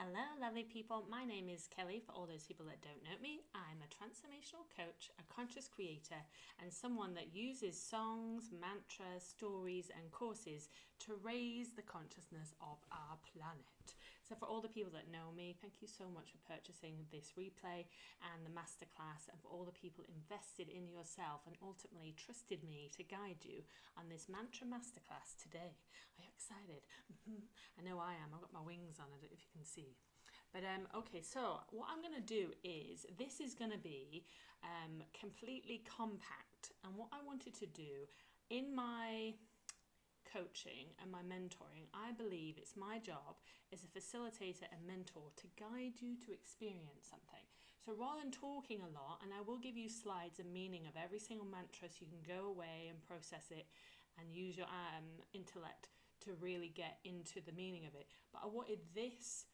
Hello, lovely people. My name is Kelly. For all those people that don't know me, I'm a transformational coach, a conscious creator, and someone that uses songs, mantras, stories, and courses to raise the consciousness of our planet. So for all the people that know me, thank you so much for purchasing this replay and the masterclass, and for all the people invested in yourself and ultimately trusted me to guide you on this mantra masterclass today. Are you excited? I know I am. I've got my wings on, I don't know if you can see. But okay, so what I'm going to do is, this is going to be completely compact. And what I wanted to do in my coaching and my mentoring, I believe it's my job as a facilitator and mentor to guide you to experience something. So rather than talking a lot, and I will give you slides and meaning of every single mantra so you can go away and process it and use your intellect to really get into the meaning of it. But I wanted this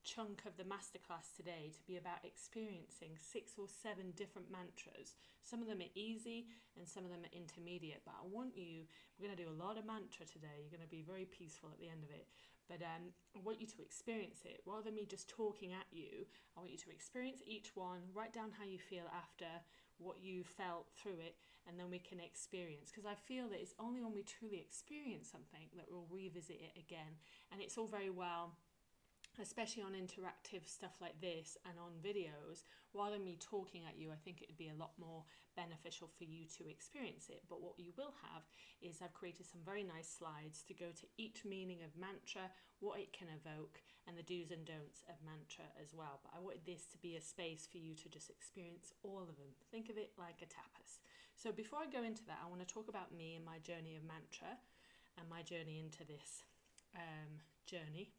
chunk of the masterclass today to be about experiencing 6 or 7 different mantras. Some of them are easy and some of them are intermediate, but we're going to do a lot of mantra today. You're going to be very peaceful at the end of it, but I want you to experience it rather than me just talking at you. I want you to experience each one, write down how you feel after, what you felt through it, and then we can experience, because I feel that it's only when we truly experience something that we'll revisit it again. And it's all very well, especially on interactive stuff like this and on videos, rather than me talking at you, I think it would be a lot more beneficial for you to experience it. But what you will have is I've created some very nice slides to go to each meaning of mantra, what it can evoke, and the do's and don'ts of mantra as well. But I wanted this to be a space for you to just experience all of them. Think of it like a tapas. So before I go into that, I want to talk about me and my journey of mantra and my journey into this journey.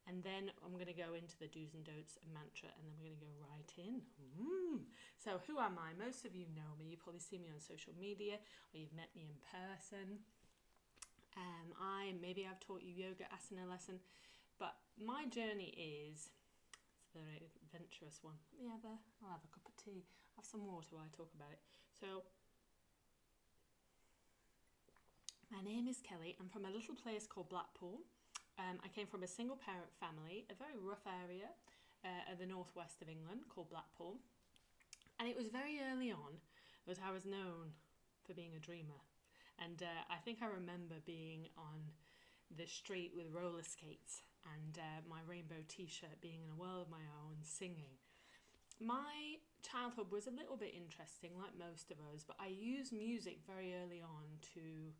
And then I'm going to go into the do's and don'ts of mantra, and then we're going to go right in. So who am I? Most of you know me. You probably see me on social media, or you've met me in person. Maybe I've taught you yoga asana lesson, but my journey is, it's a very adventurous one. I'll have a cup of tea, have some water while I talk about it. So my name is Kelly. I'm from a little place called Blackpool. I came from a single parent family, a very rough area of the northwest of England called Blackpool. And it was very early on that I was known for being a dreamer. And I think I remember being on the street with roller skates and my rainbow t-shirt, being in a world of my own, singing. My childhood was a little bit interesting, like most of us, but I used music very early on to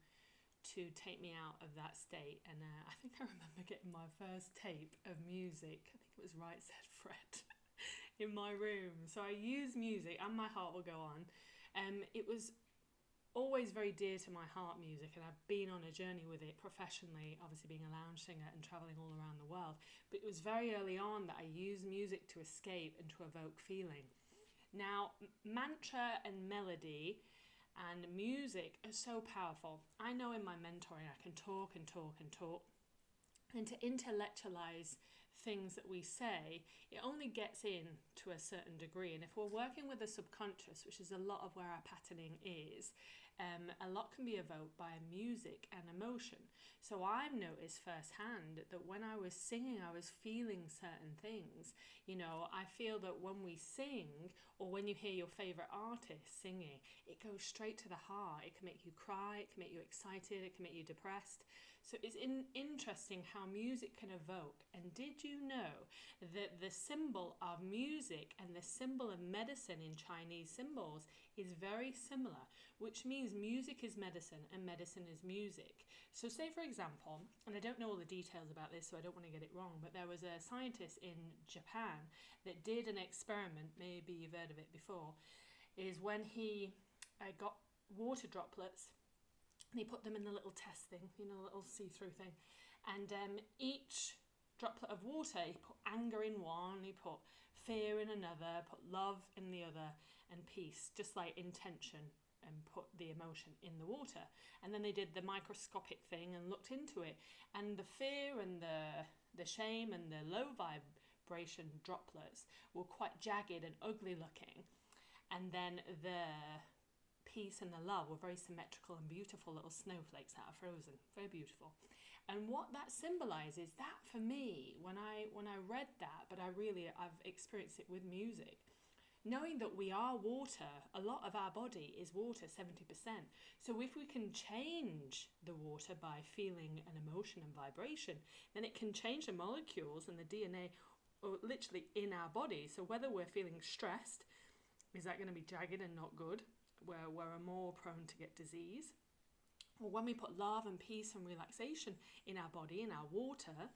take me out of that state. And I think I remember getting my first tape of music, I think it was Right Said Fred, in my room. So I used music, and My Heart Will Go On. It was always very dear to my heart, music, and I've been on a journey with it professionally, obviously being a lounge singer and travelling all around the world. But it was very early on that I used music to escape and to evoke feeling. Now, mantra and melody and music are so powerful. I know in my mentoring I can talk and talk and talk, and to intellectualize things that we say, it only gets in to a certain degree. And if we're working with the subconscious, which is a lot of where our patterning is, a lot can be evoked by music and emotion. So I've noticed firsthand that when I was singing, I was feeling certain things. You know, I feel that when we sing, or when you hear your favorite artist singing, it goes straight to the heart. It can make you cry, it can make you excited, it can make you depressed. So it's interesting how music can evoke. And did you know that the symbol of music and the symbol of medicine in Chinese symbols is very similar, which means music is medicine and medicine is music. So say, for example, and I don't know all the details about this, so I don't want to get it wrong, but there was a scientist in Japan that did an experiment, maybe you've heard of it before, is when he got water droplets, and he put them in the little test thing, you know, the little see-through thing. And each droplet of water, he put anger in one, he put fear in another, put love in the other, and peace, just like intention, and put the emotion in the water. And then they did the microscopic thing and looked into it. And the fear and the shame and the low vibration droplets were quite jagged and ugly looking. And then the peace and the love were very symmetrical and beautiful little snowflakes that are frozen. Very beautiful. And what that symbolises, that for me, when I read that, but I've experienced it with music. Knowing that we are water, a lot of our body is water, 70%. So if we can change the water by feeling an emotion and vibration, then it can change the molecules and the DNA or literally in our body. So whether we're feeling stressed, is that going to be jagged and not good, where we're more prone to get disease? Or when we put love and peace and relaxation in our body, in our water,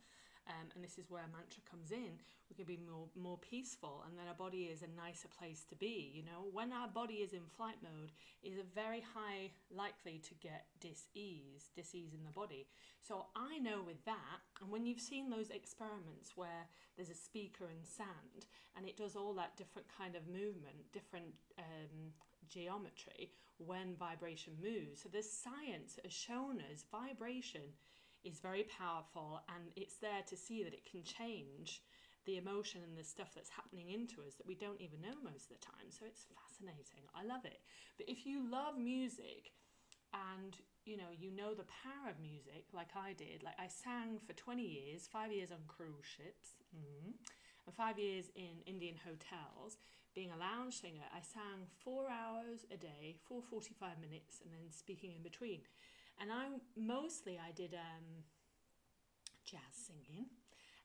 and this is where mantra comes in, we can be more peaceful, and then our body is a nicer place to be. You know, when our body is in flight mode, is a very high likely to get disease in the body. So I know with that, and when you've seen those experiments where there's a speaker in sand and it does all that different kind of movement, different geometry when vibration moves. So there's science that has shown us vibration is very powerful, and it's there to see that it can change the emotion and the stuff that's happening into us that we don't even know most of the time. So it's fascinating. I love it. But if you love music and you know the power of music like I did, like I sang for 20 years, 5 years on cruise ships, and 5 years in Indian hotels, being a lounge singer. I sang 4 hours a day, 45 minutes, and then speaking in between. And I did jazz singing,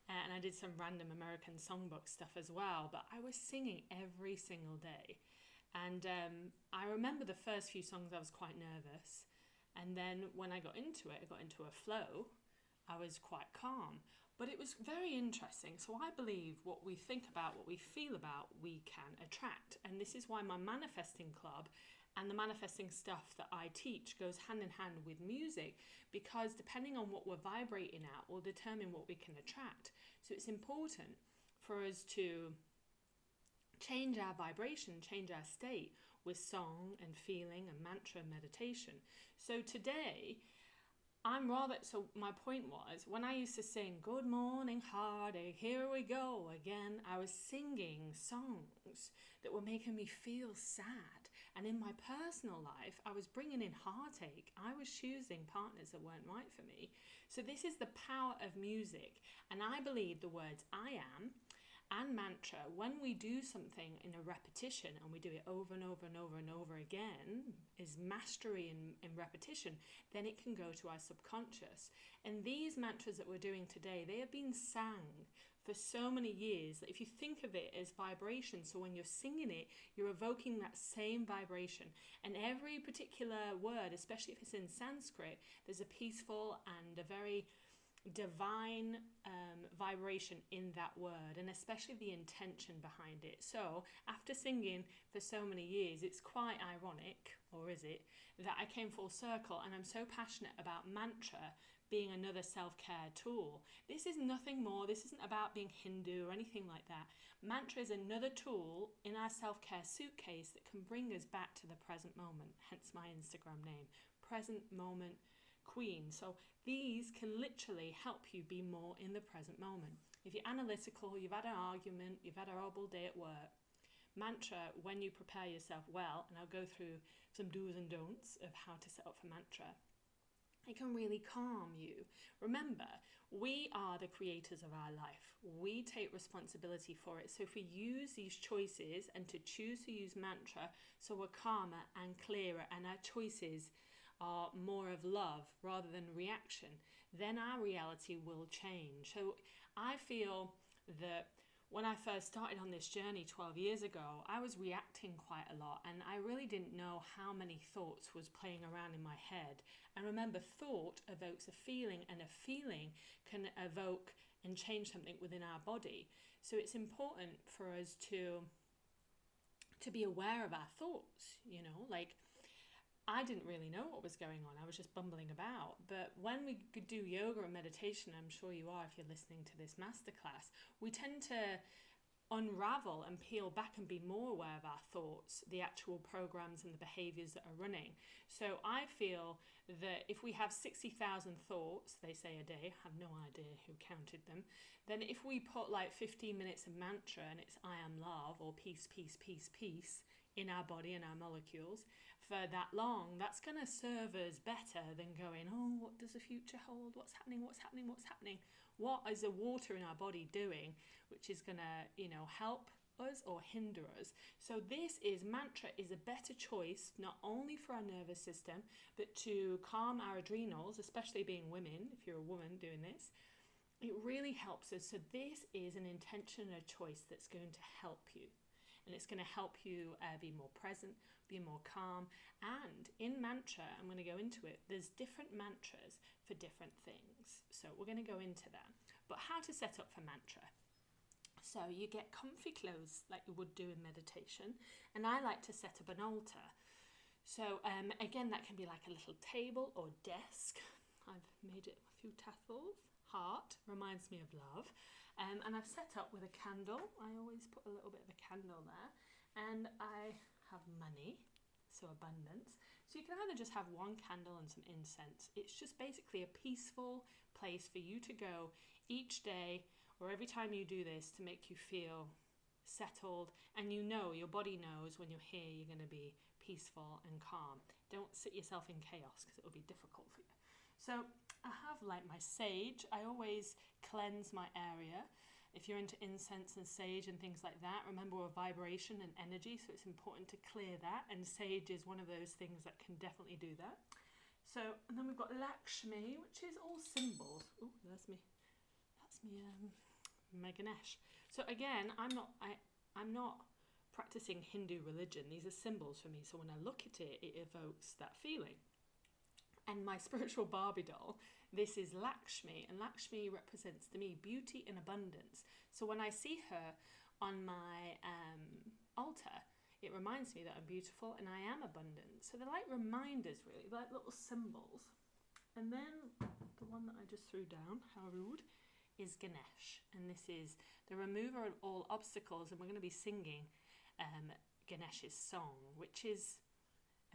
and I did some random American songbook stuff as well, but I was singing every single day. And I remember the first few songs I was quite nervous, and then when I got into it, I got into a flow, I was quite calm. But it was very interesting. So I believe what we think about, what we feel about, we can attract. And this is why my manifesting club and the manifesting stuff that I teach goes hand in hand with music, because depending on what we're vibrating at will determine what we can attract. So it's important for us to change our vibration, change our state with song and feeling and mantra and meditation. So today, so my point was, when I used to sing, "Good morning, heartache, here we go again," I was singing songs that were making me feel sad. And in my personal life, I was bringing in heartache. I was choosing partners that weren't right for me. So this is the power of music. And I believe the words "I am" and mantra, when we do something in a repetition and we do it over and over and over and over again, is mastery in repetition, then it can go to our subconscious. And these mantras that we're doing today, they have been sang for so many years that if you think of it as vibration, so when you're singing it, you're evoking that same vibration. And every particular word, especially if it's in Sanskrit, there's a peaceful and a very divine vibration in that word, and especially the intention behind it. So after singing for so many years, it's quite ironic, or is it, that I came full circle and I'm so passionate about mantra being another self-care tool. This is nothing more, this isn't about being Hindu or anything like that. Mantra is another tool in our self-care suitcase that can bring us back to the present moment, hence my Instagram name, Present Moment Queen. So these can literally help you be more in the present moment. If you're analytical, you've had an argument, you've had a horrible day at work, mantra, when you prepare yourself well, and I'll go through some do's and don'ts of how to set up for mantra, it can really calm you. Remember, we are the creators of our life. We take responsibility for it. So if we use these choices and to choose to use mantra, so we're calmer and clearer and our choices are more of love rather than reaction, then our reality will change. So I feel that when I first started on this journey 12 years ago, I was reacting quite a lot, and I really didn't know how many thoughts was playing around in my head. And remember, thought evokes a feeling, and a feeling can evoke and change something within our body. So it's important for us to be aware of our thoughts, like I didn't really know what was going on. I was just bumbling about. But when we could do yoga and meditation, I'm sure you are if you're listening to this masterclass, we tend to unravel and peel back and be more aware of our thoughts, the actual programs and the behaviors that are running. So I feel that if we have 60,000 thoughts, they say a day, I have no idea who counted them, then if we put like 15 minutes of mantra and it's I am love or peace, peace, peace, peace in our body and our molecules for that long, that's going to serve us better than going, oh, what does the future hold? What's happening? What's happening? What's happening? What is the water in our body doing, which is going to, help us or hinder us? So mantra is a better choice, not only for our nervous system, but to calm our adrenals, especially being women. If you're a woman doing this, it really helps us. So this is an intention and a choice that's going to help you. And it's going to help you be more present, be more calm. And in mantra, I'm going to go into it, there's different mantras for different things. So we're going to go into that. But how to set up for mantra. So you get comfy clothes like you would do in meditation. And I like to set up an altar. So again, that can be like a little table or desk. I've made it a few tassels. Heart reminds me of love. And I've set up with a candle. I always put a little bit of a candle there. And I have money, so abundance. So you can either just have one candle and some incense. It's just basically a peaceful place for you to go each day or every time you do this to make you feel settled. And your body knows when you're here, you're going to be peaceful and calm. Don't sit yourself in chaos because it will be difficult for you. So I have like my sage. I always cleanse my area. If you're into incense and sage and things like that, remember we're vibration and energy, so it's important to clear that. And sage is one of those things that can definitely do that. So, and then we've got Lakshmi, which is all symbols. Oh, that's me. My Ganesh. So again, I'm not practicing Hindu religion. These are symbols for me. So when I look at it, it evokes that feeling. And my spiritual Barbie doll, this is Lakshmi, and Lakshmi represents to me beauty and abundance. So when I see her on my altar, it reminds me that I'm beautiful and I am abundant. So they're like reminders, really, like little symbols. And then the one that I just threw down, how rude, is Ganesh. And this is the remover of all obstacles. And we're going to be singing Ganesh's song, which is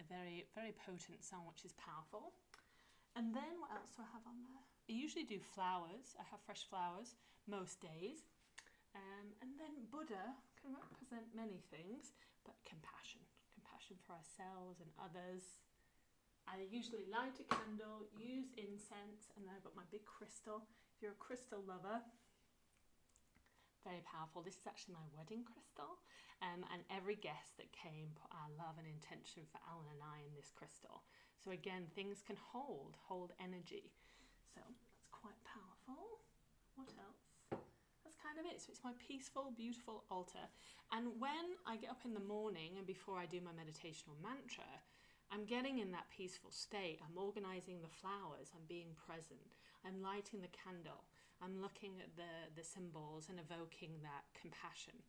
a very, very potent song, which is powerful. And then what else do I have on there? I usually do flowers. I have fresh flowers most days. And then Buddha can represent many things, but compassion for ourselves and others. I usually light a candle, use incense, and then I've got my big crystal. If you're a crystal lover, very powerful. This is actually my wedding crystal. And every guest that came put our love and intention for Alan and I in this crystal. So again, things can hold energy. So that's quite powerful. What else? That's kind of it. So it's my peaceful, beautiful altar. And when I get up in the morning and before I do my meditation or mantra, I'm getting in that peaceful state. I'm organizing the flowers. I'm being present. I'm lighting the candle. I'm looking at the symbols and evoking that compassion.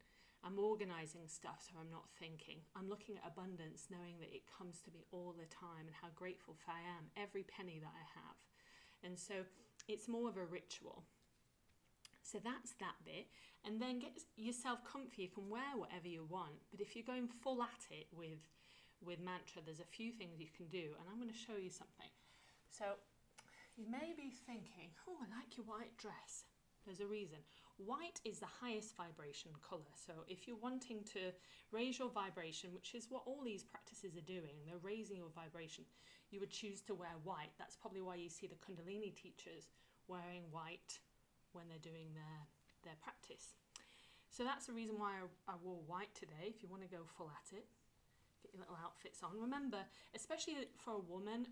I'm organising stuff so I'm not thinking. I'm looking at abundance, knowing that it comes to me all the time and how grateful I am, every penny that I have. And so it's more of a ritual. So that's that bit. And then get yourself comfy. You can wear whatever you want. But if you're going full at it with mantra, there's a few things you can do. And I'm going to show you something. So you may be thinking, oh, I like your white dress. There's a reason. White is the highest vibration colour. So if you're wanting to raise your vibration, which is what all these practices are doing, they're raising your vibration, you would choose to wear white. That's probably why you see the Kundalini teachers wearing white when they're doing their practice. So that's the reason why I wore white today, if you want to go full at it. Get your little outfits on. Remember, especially for a woman,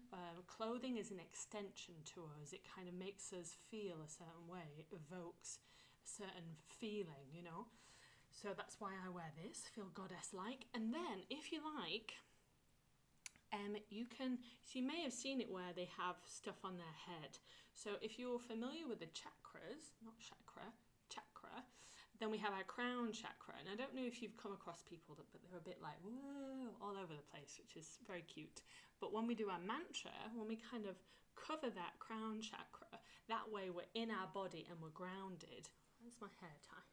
clothing is an extension to us. It kind of makes us feel a certain way. It evokes a certain feeling, So that's why I wear this, feel goddess-like. And then, if you like, so you may have seen it where they have stuff on their head. So if you're familiar with the chakras, chakra, then we have our crown chakra. And I don't know if you've come across people but they're a bit like, whoa, all over the place, which is very cute. But when we do our mantra, when we kind of cover that crown chakra, that way we're in our body and we're grounded. Where's my hair tie?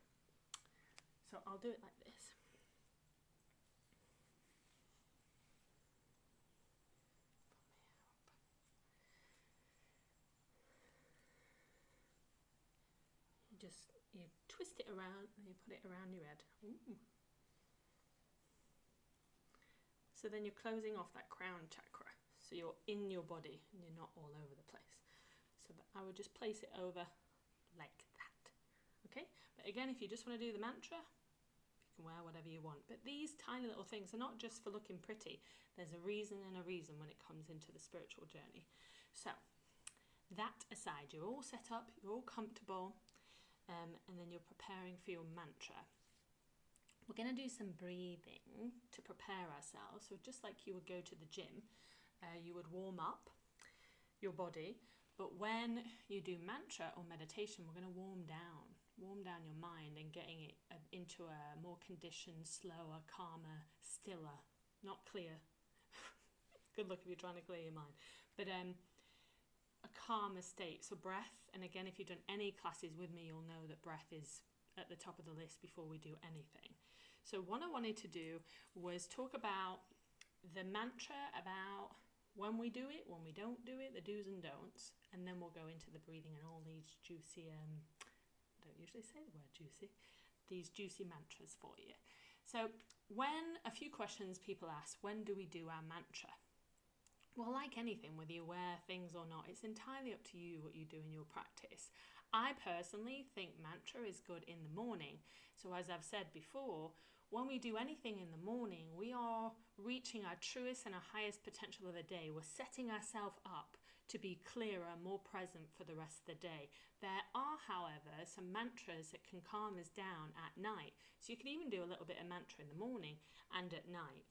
So I'll do it like this. You twist it around and you put it around your head. Ooh. So then you're closing off that crown chakra. So you're in your body and you're not all over the place. So I would just place it over like that. Okay? But again, if you just want to do the mantra, you can wear whatever you want. But these tiny little things are not just for looking pretty. There's a reason when it comes into the spiritual journey. So that aside, you're all set up, you're all comfortable, and then you're preparing for your mantra. We're going to do some breathing to prepare ourselves. So just like you would go to the gym, you would warm up your body. But when you do mantra or meditation, we're going to warm down your mind and getting it into a more conditioned, slower, calmer, stiller, not clear. Good luck if you're trying to clear your mind. But a calmer state. So breath, and again, if you've done any classes with me, you'll know that breath is at the top of the list before we do anything. So what I wanted to do was talk about the mantra, about when we do it, when we don't do it, the do's and don'ts, and then we'll go into the breathing and all these juicy, I don't usually say the word juicy, these juicy mantras for you. So when a few questions people ask, when do we do our mantra? Well, like anything, whether you wear things or not, it's entirely up to you what you do in your practice. I personally think mantra is good in the morning. So as I've said before, when we do anything in the morning, we are reaching our truest and our highest potential of the day. We're setting ourselves up to be clearer, more present for the rest of the day. There are, however, some mantras that can calm us down at night. So you can even do a little bit of mantra in the morning and at night.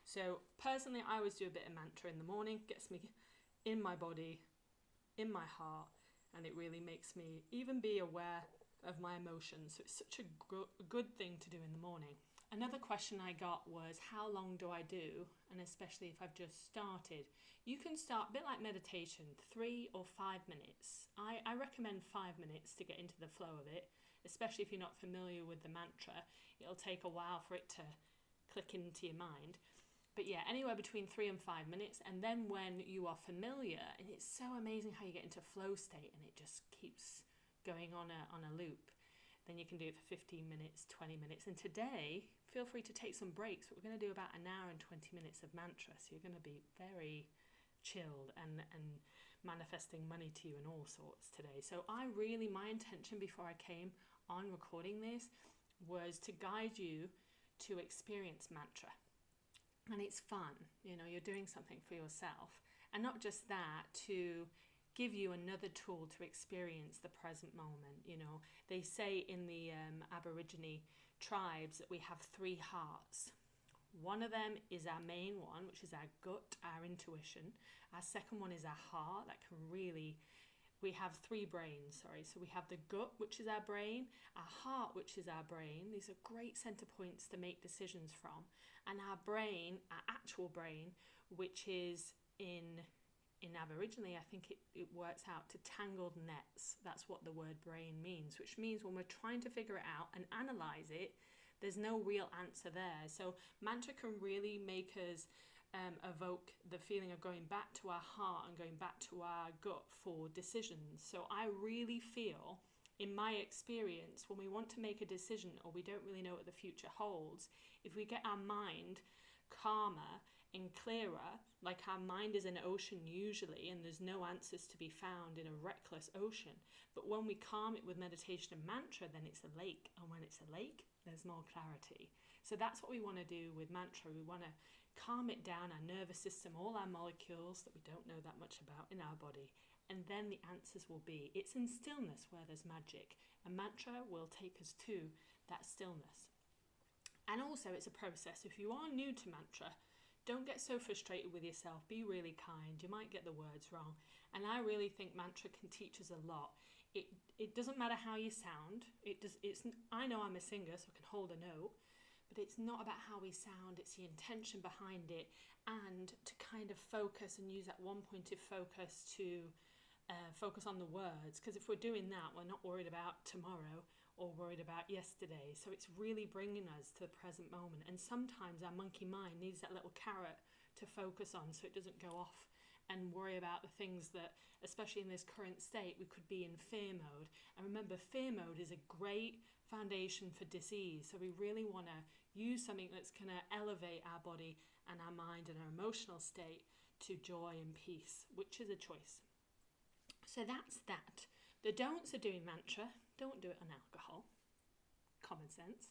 So personally, I always do a bit of mantra in the morning, gets me in my body, in my heart, and it really makes me even be aware of my emotions. So it's such a good thing to do in the morning. Another question I got was, how long do I do? And especially if I've just started. You can start a bit like meditation, 3 or 5 minutes. I recommend 5 minutes to get into the flow of it, especially if you're not familiar with the mantra. It'll take a while for it to click into your mind. But yeah, anywhere between 3 and 5 minutes. And then when you are familiar, and it's so amazing how you get into flow state and it just keeps going on a loop. Then you can do it for 15 minutes, 20 minutes. And today, feel free to take some breaks. But we're going to do about an hour and 20 minutes of mantra. So you're going to be very chilled and manifesting money to you and all sorts today. So my intention before I came on recording this was to guide you to experience mantra. And it's fun, you're doing something for yourself. And not just that, to give you another tool to experience the present moment. They say in the Aborigine tribes that we have 3 hearts. One of them is our main one, which is our gut, our intuition. Our second one is our heart. We have 3 brains, So we have the gut, which is our brain, our heart, which is our brain. These are great center points to make decisions from. And our brain, our actual brain, which is in Aboriginally, I think it works out to tangled nets. That's what the word brain means, which means when we're trying to figure it out and analyze it, there's no real answer there. So mantra can really make us evoke the feeling of going back to our heart and going back to our gut for decisions. So I really feel, in my experience, when we want to make a decision or we don't really know what the future holds, if we get our mind calmer and clearer, like our mind is an ocean usually, and there's no answers to be found in a reckless ocean. But when we calm it with meditation and mantra, then it's a lake. And when it's a lake, there's more clarity. So that's what we want to do with mantra. We want to calm it down, our nervous system, all our molecules that we don't know that much about in our body. And then the answers will be, it's in stillness where there's magic. A mantra will take us to that stillness. And also it's a process. If you are new to mantra, don't get so frustrated with yourself. Be really kind. You might get the words wrong. And I really think mantra can teach us a lot. It doesn't matter how you sound. I know I'm a singer, so I can hold a note. But it's not about how we sound. It's the intention behind it. And to kind of focus and use that one-pointed focus to focus on the words. Because if we're doing that, we're not worried about tomorrow or worried about yesterday. So it's really bringing us to the present moment. And sometimes our monkey mind needs that little carrot to focus on so it doesn't go off and worry about the things that, especially in this current state, we could be in fear mode. And remember, fear mode is a great foundation for disease. So we really want to use something that's going to elevate our body and our mind and our emotional state to joy and peace, which is a choice. So that's that. The don'ts are doing mantra. Don't do it on alcohol. Common sense.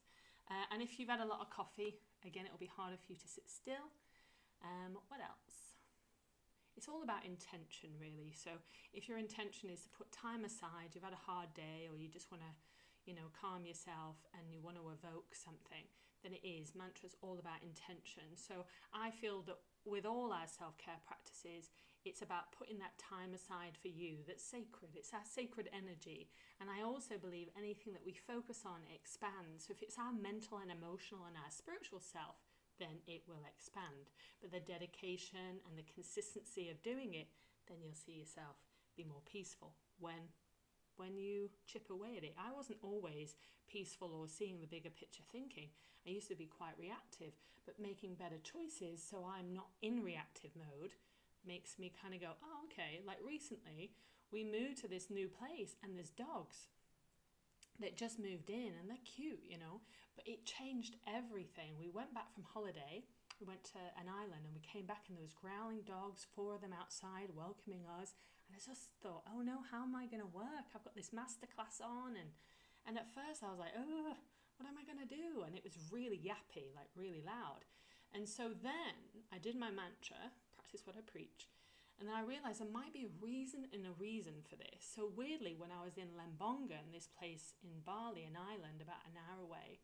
And if you've had a lot of coffee, again, it'll be harder for you to sit still. What else? It's all about intention, really. So if your intention is to put time aside, you've had a hard day, or you just want to, calm yourself and you want to evoke something, then it is. Mantra's all about intention. So I feel that with all our self-care practices, it's about putting that time aside for you that's sacred. It's our sacred energy. And I also believe anything that we focus on expands. So if it's our mental and emotional and our spiritual self, then it will expand. But the dedication and the consistency of doing it, then you'll see yourself be more peaceful when you chip away at it. I wasn't always peaceful or seeing the bigger picture thinking. I used to be quite reactive, but making better choices so I'm not in reactive mode makes me kind of go, oh, okay. Like recently, we moved to this new place and there's dogs that just moved in and they're cute, but it changed everything. We went back from holiday, we went to an island and we came back and there was growling dogs, 4 of them outside welcoming us. And I just thought, oh no, how am I going to work? I've got this Masterclass on. And at first I was like, oh, what am I going to do? And it was really yappy, like really loud. And so then I did my mantra, practice what I preach. And then I realised there might be a reason for this. So weirdly, when I was in Lembongan, this place in Bali, an island about an hour away,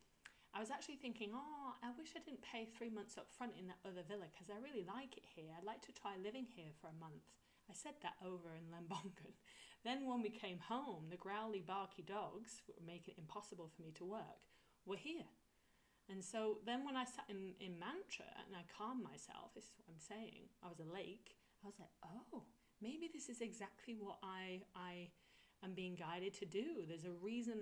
I was actually thinking, oh, I wish I didn't pay 3 months up front in that other villa because I really like it here. I'd like to try living here for a month. I said that over in Lembongan. Then when we came home, the growly, barky dogs, who were making it impossible for me to work, were here. And so then when I sat in mantra and I calmed myself, this is what I'm saying, I was awake, I was like, oh, maybe this is exactly what I am being guided to do. There's a reason.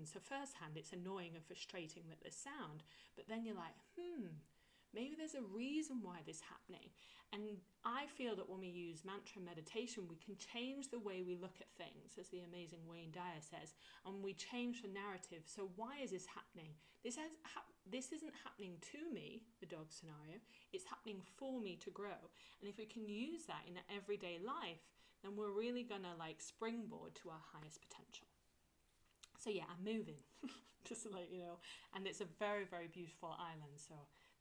So firsthand, it's annoying and frustrating that there's sound, but then you're like, maybe there's a reason why this is happening. And I feel that when we use mantra meditation, we can change the way we look at things, as the amazing Wayne Dyer says, and we change the narrative. So why is this happening? This isn't happening to me, the dog scenario. It's happening for me to grow. And if we can use that in everyday life, then we're really going to springboard to our highest potential. So yeah, I'm moving, just to let you know. And it's a very, very beautiful island. So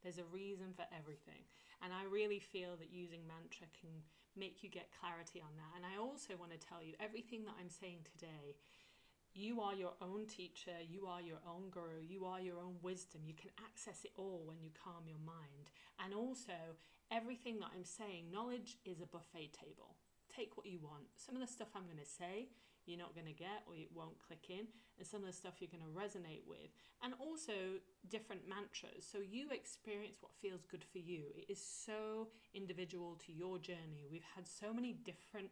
there's a reason for everything. And I really feel that using mantra can make you get clarity on that. And I also want to tell you, everything that I'm saying today, you are your own teacher, you are your own guru, you are your own wisdom. You can access it all when you calm your mind. And also, everything that I'm saying, knowledge is a buffet table. Take what you want. Some of the stuff I'm going to say, you're not going to get or it won't click in, and some of the stuff you're going to resonate with, and also different mantras, so you experience what feels good for you. It is so individual to your journey. We've had so many different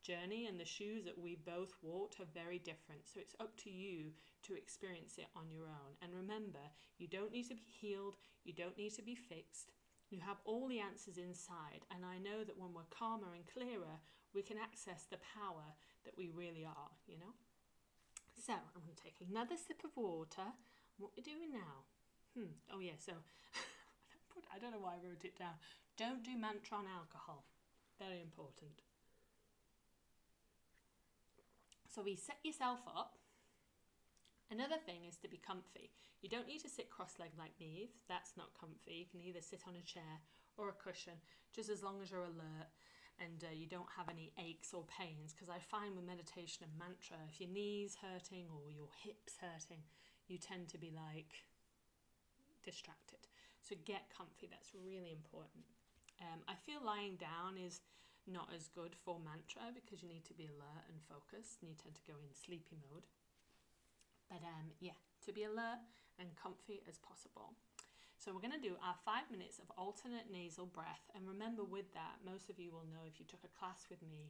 journey, and the shoes that we both walked are very different, so it's up to you to experience it on your own. And remember, you don't need to be healed, you don't need to be fixed. You have all the answers inside, and I know that when we're calmer and clearer, we can access the power that we really are, So I'm going to take another sip of water. What we're doing now? Oh yeah, so I don't know why I wrote it down. Don't do mantra on alcohol. Very important. So we set yourself up. Another thing is to be comfy. You don't need to sit cross-legged like me. That's not comfy. You can either sit on a chair or a cushion, just as long as you're alert and you don't have any aches or pains. Because I find with meditation and mantra, if your knees hurting or your hips hurting, you tend to be distracted. So get comfy. That's really important. I feel lying down is not as good for mantra because you need to be alert and focused, and you tend to go in sleepy mode. But yeah, to be alert and comfy as possible. So we're going to do our 5 minutes of alternate nasal breath. And remember with that, most of you will know if you took a class with me,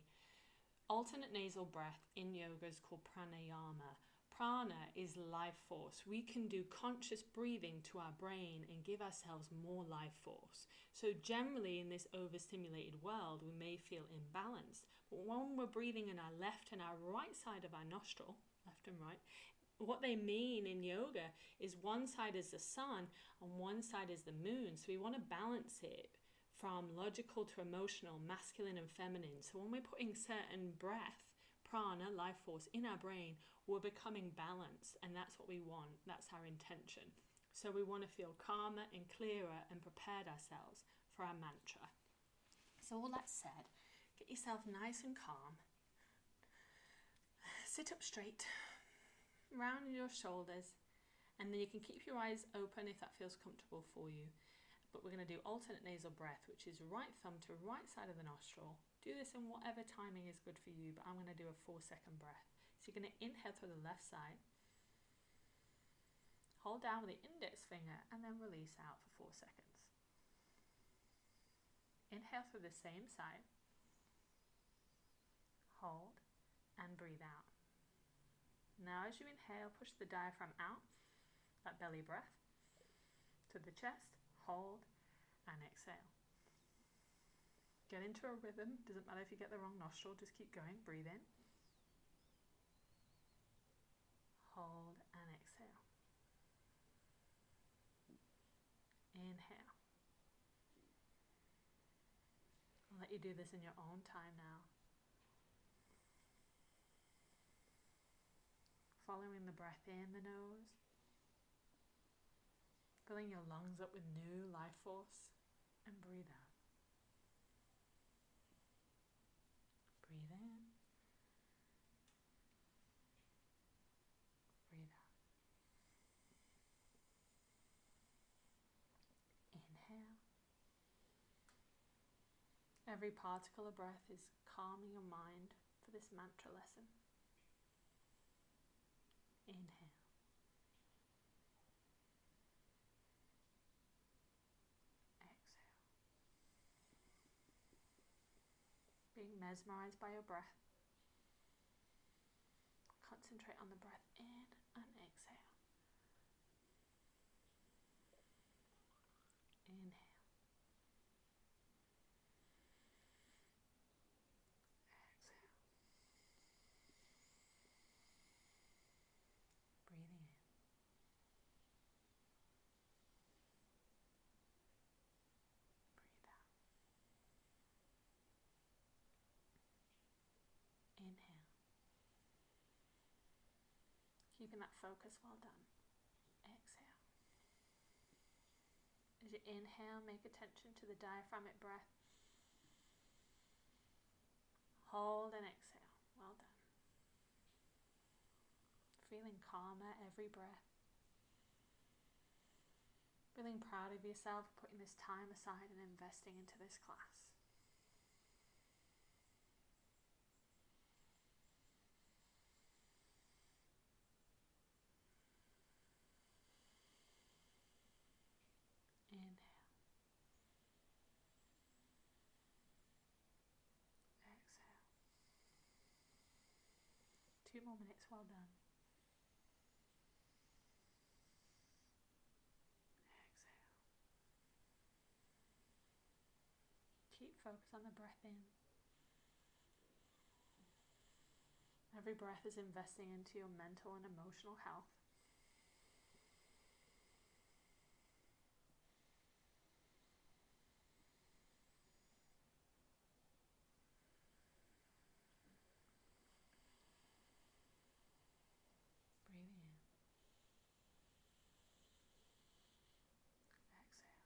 alternate nasal breath in yoga is called pranayama. Prana is life force. We can do conscious breathing to our brain and give ourselves more life force. So generally in this overstimulated world, we may feel imbalanced. But when we're breathing in our left and our right side of our nostril, left and right, what they mean in yoga is one side is the sun and one side is the moon. So we want to balance it from logical to emotional, masculine and feminine. So when we're putting certain breath, prana, life force in our brain, we're becoming balanced, and that's what we want. That's our intention. So we want to feel calmer and clearer and prepared ourselves for our mantra. So all that said, get yourself nice and calm. Sit up straight, round your shoulders, and then you can keep your eyes open if that feels comfortable for you. But we're going to do alternate nasal breath, which is right thumb to right side of the nostril. Do this in whatever timing is good for you, but I'm going to do a 4-second breath. So you're going to inhale through the left side, hold down with the index finger, and then release out for 4 seconds. Inhale through the same side, hold, and breathe out. Now as you inhale, push the diaphragm out, that belly breath, to the chest, hold, and exhale. Get into a rhythm. Doesn't matter if you get the wrong nostril, just keep going. Breathe in, hold, and exhale. Inhale. I'll let you do this in your own time now. Following the breath in the nose, filling your lungs up with new life force, and breathe out. Breathe in, breathe out. Inhale. Every particle of breath is calming your mind for this mantra lesson. Inhale. Exhale. Being mesmerized by your breath. Concentrate on the breath in and exhale. Inhale. Exhale. Breathing in. Breathe out. Inhale. Keeping that focus, well done. Exhale. As you inhale, make attention to the diaphragmatic breath. Hold and exhale. Well done. Feeling calmer every breath. Feeling proud of yourself for putting this time aside and investing into this class. Inhale. Exhale. 2 more minutes, well done. Exhale. Keep focus on the breath in. Every breath is investing into your mental and emotional health. Breathing in. Exhale.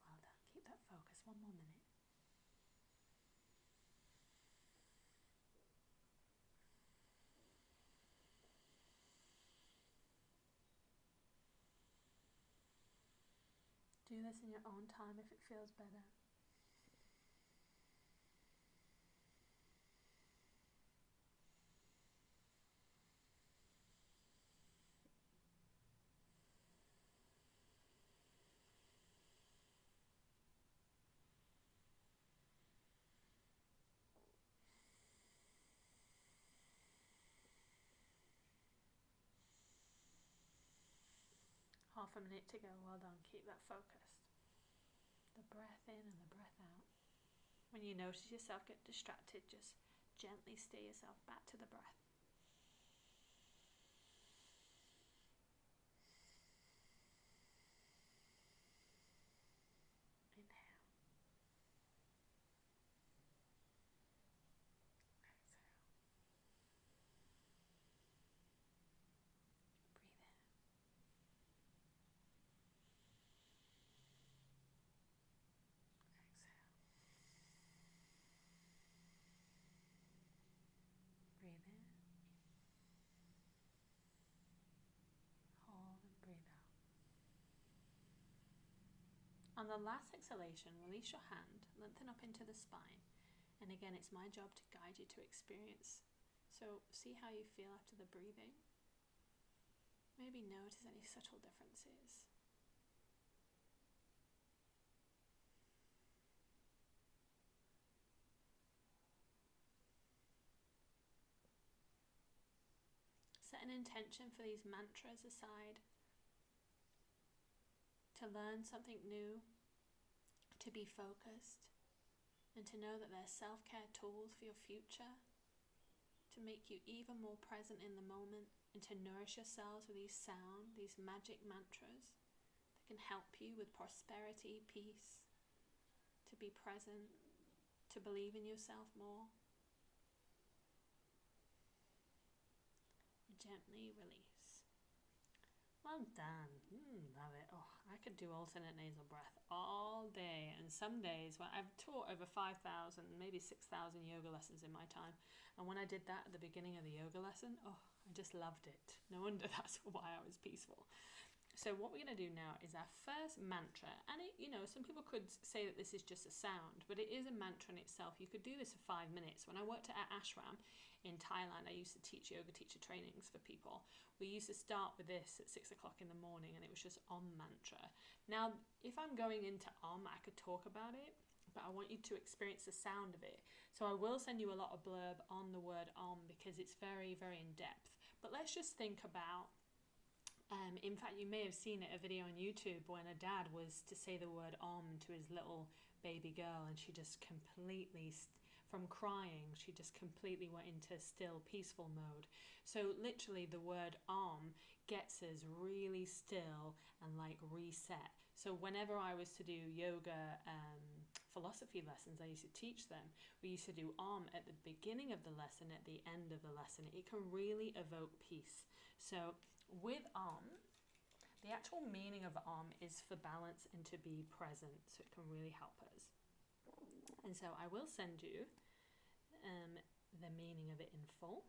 Well done. Keep that focus. 1 more minute. Do this in your own time if it feels better. Half a minute to go. Well done. Keep that focused. The breath in and the breath out. When you notice yourself get distracted, just Gently steer yourself back to the breath. Inhale. Exhale. Breathe in. Exhale. Breathe in. Hold and breathe out. On the last exhalation, release your hand, lengthen up into the spine. And again, it's my job to guide you to experience. So see how you feel after the breathing. Maybe notice any subtle differences. Set an intention for these mantras aside. To learn something new, to be focused, and to know that they're self-care tools for your future, to make you even more present in the moment, and to nourish yourselves with these magic mantras that can help you with prosperity, peace, to be present, to believe in yourself more. Gently release. Well done. Love it. Oh, I could do alternate nasal breath all day. And some days, well, I've taught over 5,000, maybe 6,000 yoga lessons in my time. And when I did that at the beginning of the yoga lesson, oh, I just loved it. No wonder that's why I was peaceful. So what we're going to do now is our first mantra. And it, some people could say that this is just a sound, but it is a mantra in itself. You could do this for 5 minutes. When I worked at ashram in Thailand, I used to teach yoga teacher trainings for people. We used to start with this at 6 o'clock in the morning, and it was just Om mantra. Now, if I'm going into Om, I could talk about it, but I want you to experience the sound of it. So I will send you a lot of blurb on the word Om because it's very, very in depth. But let's just think about, in fact, you may have seen it, a video on YouTube when a dad was to say the word Om to his little baby girl, and she just completely, from crying, she just completely went into still, peaceful mode. So literally the word Om gets us really still and like reset. So whenever I was to do yoga philosophy lessons, I used to teach them. We used to do Om at the beginning of the lesson, at the end of the lesson. It can really evoke peace. So with Om, the actual meaning of Om is for balance and to be present. So it can really help us. And so I will send you the meaning of it in full.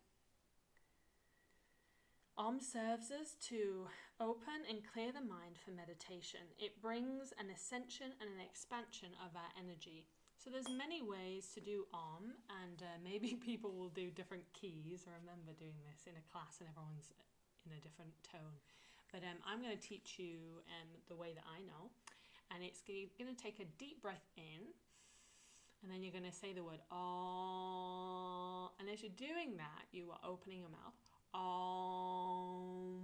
Om serves us to open and clear the mind for meditation. It brings an ascension and an expansion of our energy. So there's many ways to do Om, and maybe people will do different keys. I remember doing this in a class and everyone's in a different tone. But I'm going to teach you the way that I know. And it's going to take a deep breath in, and then you're going to say the word Om. And as you're doing that, you are opening your mouth. Om.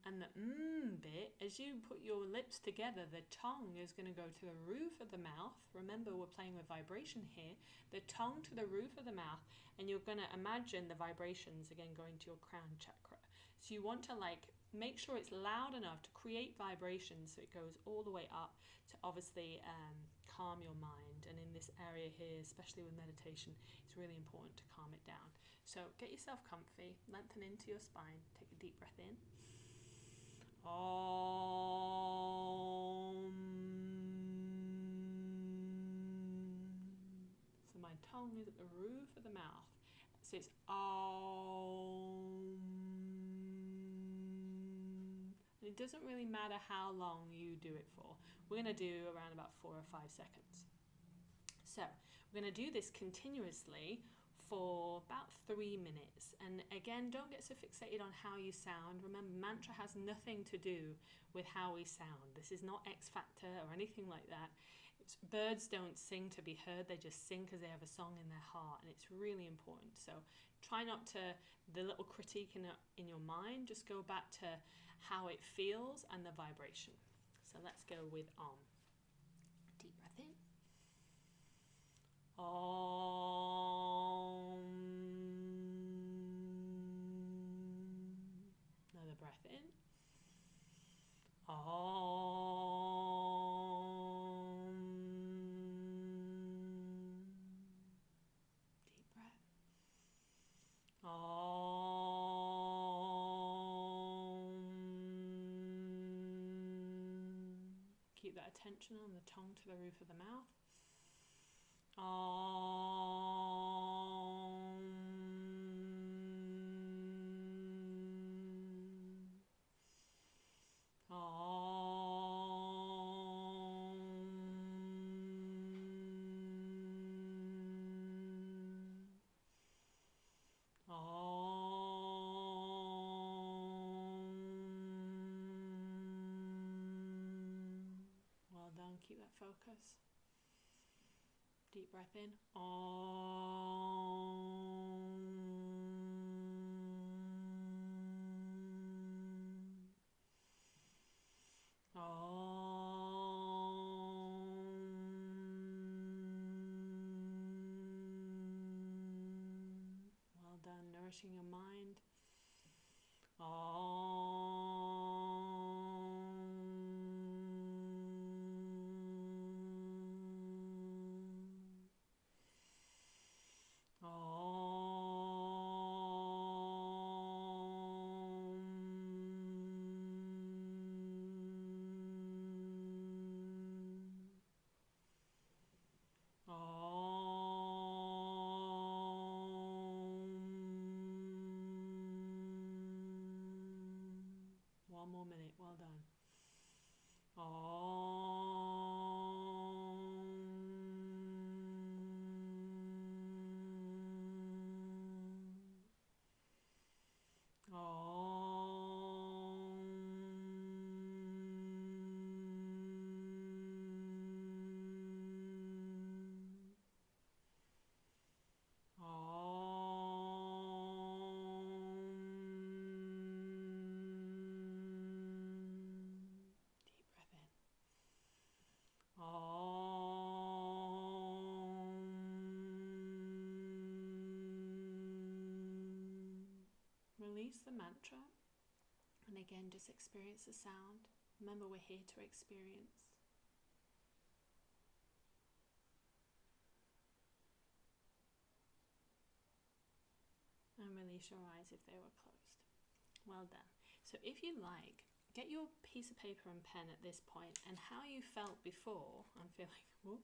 And the bit, as you put your lips together, the tongue is going to go to the roof of the mouth. Remember, we're playing with vibration here. The tongue to the roof of the mouth, and you're going to imagine the vibrations again going to your crown chakra. So you want to make sure it's loud enough to create vibrations so it goes all the way up to obviously calm your mind. And in this area here, especially with meditation, it's really important to calm it down. So get yourself comfy, lengthen into your spine, take a deep breath in. Om. So my tongue is at the roof of the mouth. So it's Om. And it doesn't really matter how long you do it for. We're going to do around about 4 or 5 seconds. So we're going to do this continuously for about 3 minutes. And again, don't get so fixated on how you sound. Remember, mantra has nothing to do with how we sound. This is not X Factor or anything like that. Birds don't sing to be heard, they just sing because they have a song in their heart, and it's really important. So try not to, the little critique in your mind, just go back to how it feels and the vibration. So let's go with Om. Deep breath in. Om. breath in. Deep breath. Keep that attention on the tongue to the roof of the mouth. Well done, keep that focus. Deep breath in. Well done, nourishing your mind. One more minute, well done. Release the mantra, and again just experience the sound. Remember, we're here to experience. And release your eyes if they were closed. Well done. So if you like, get your piece of paper and pen at this point, and how you felt before, I'm feeling,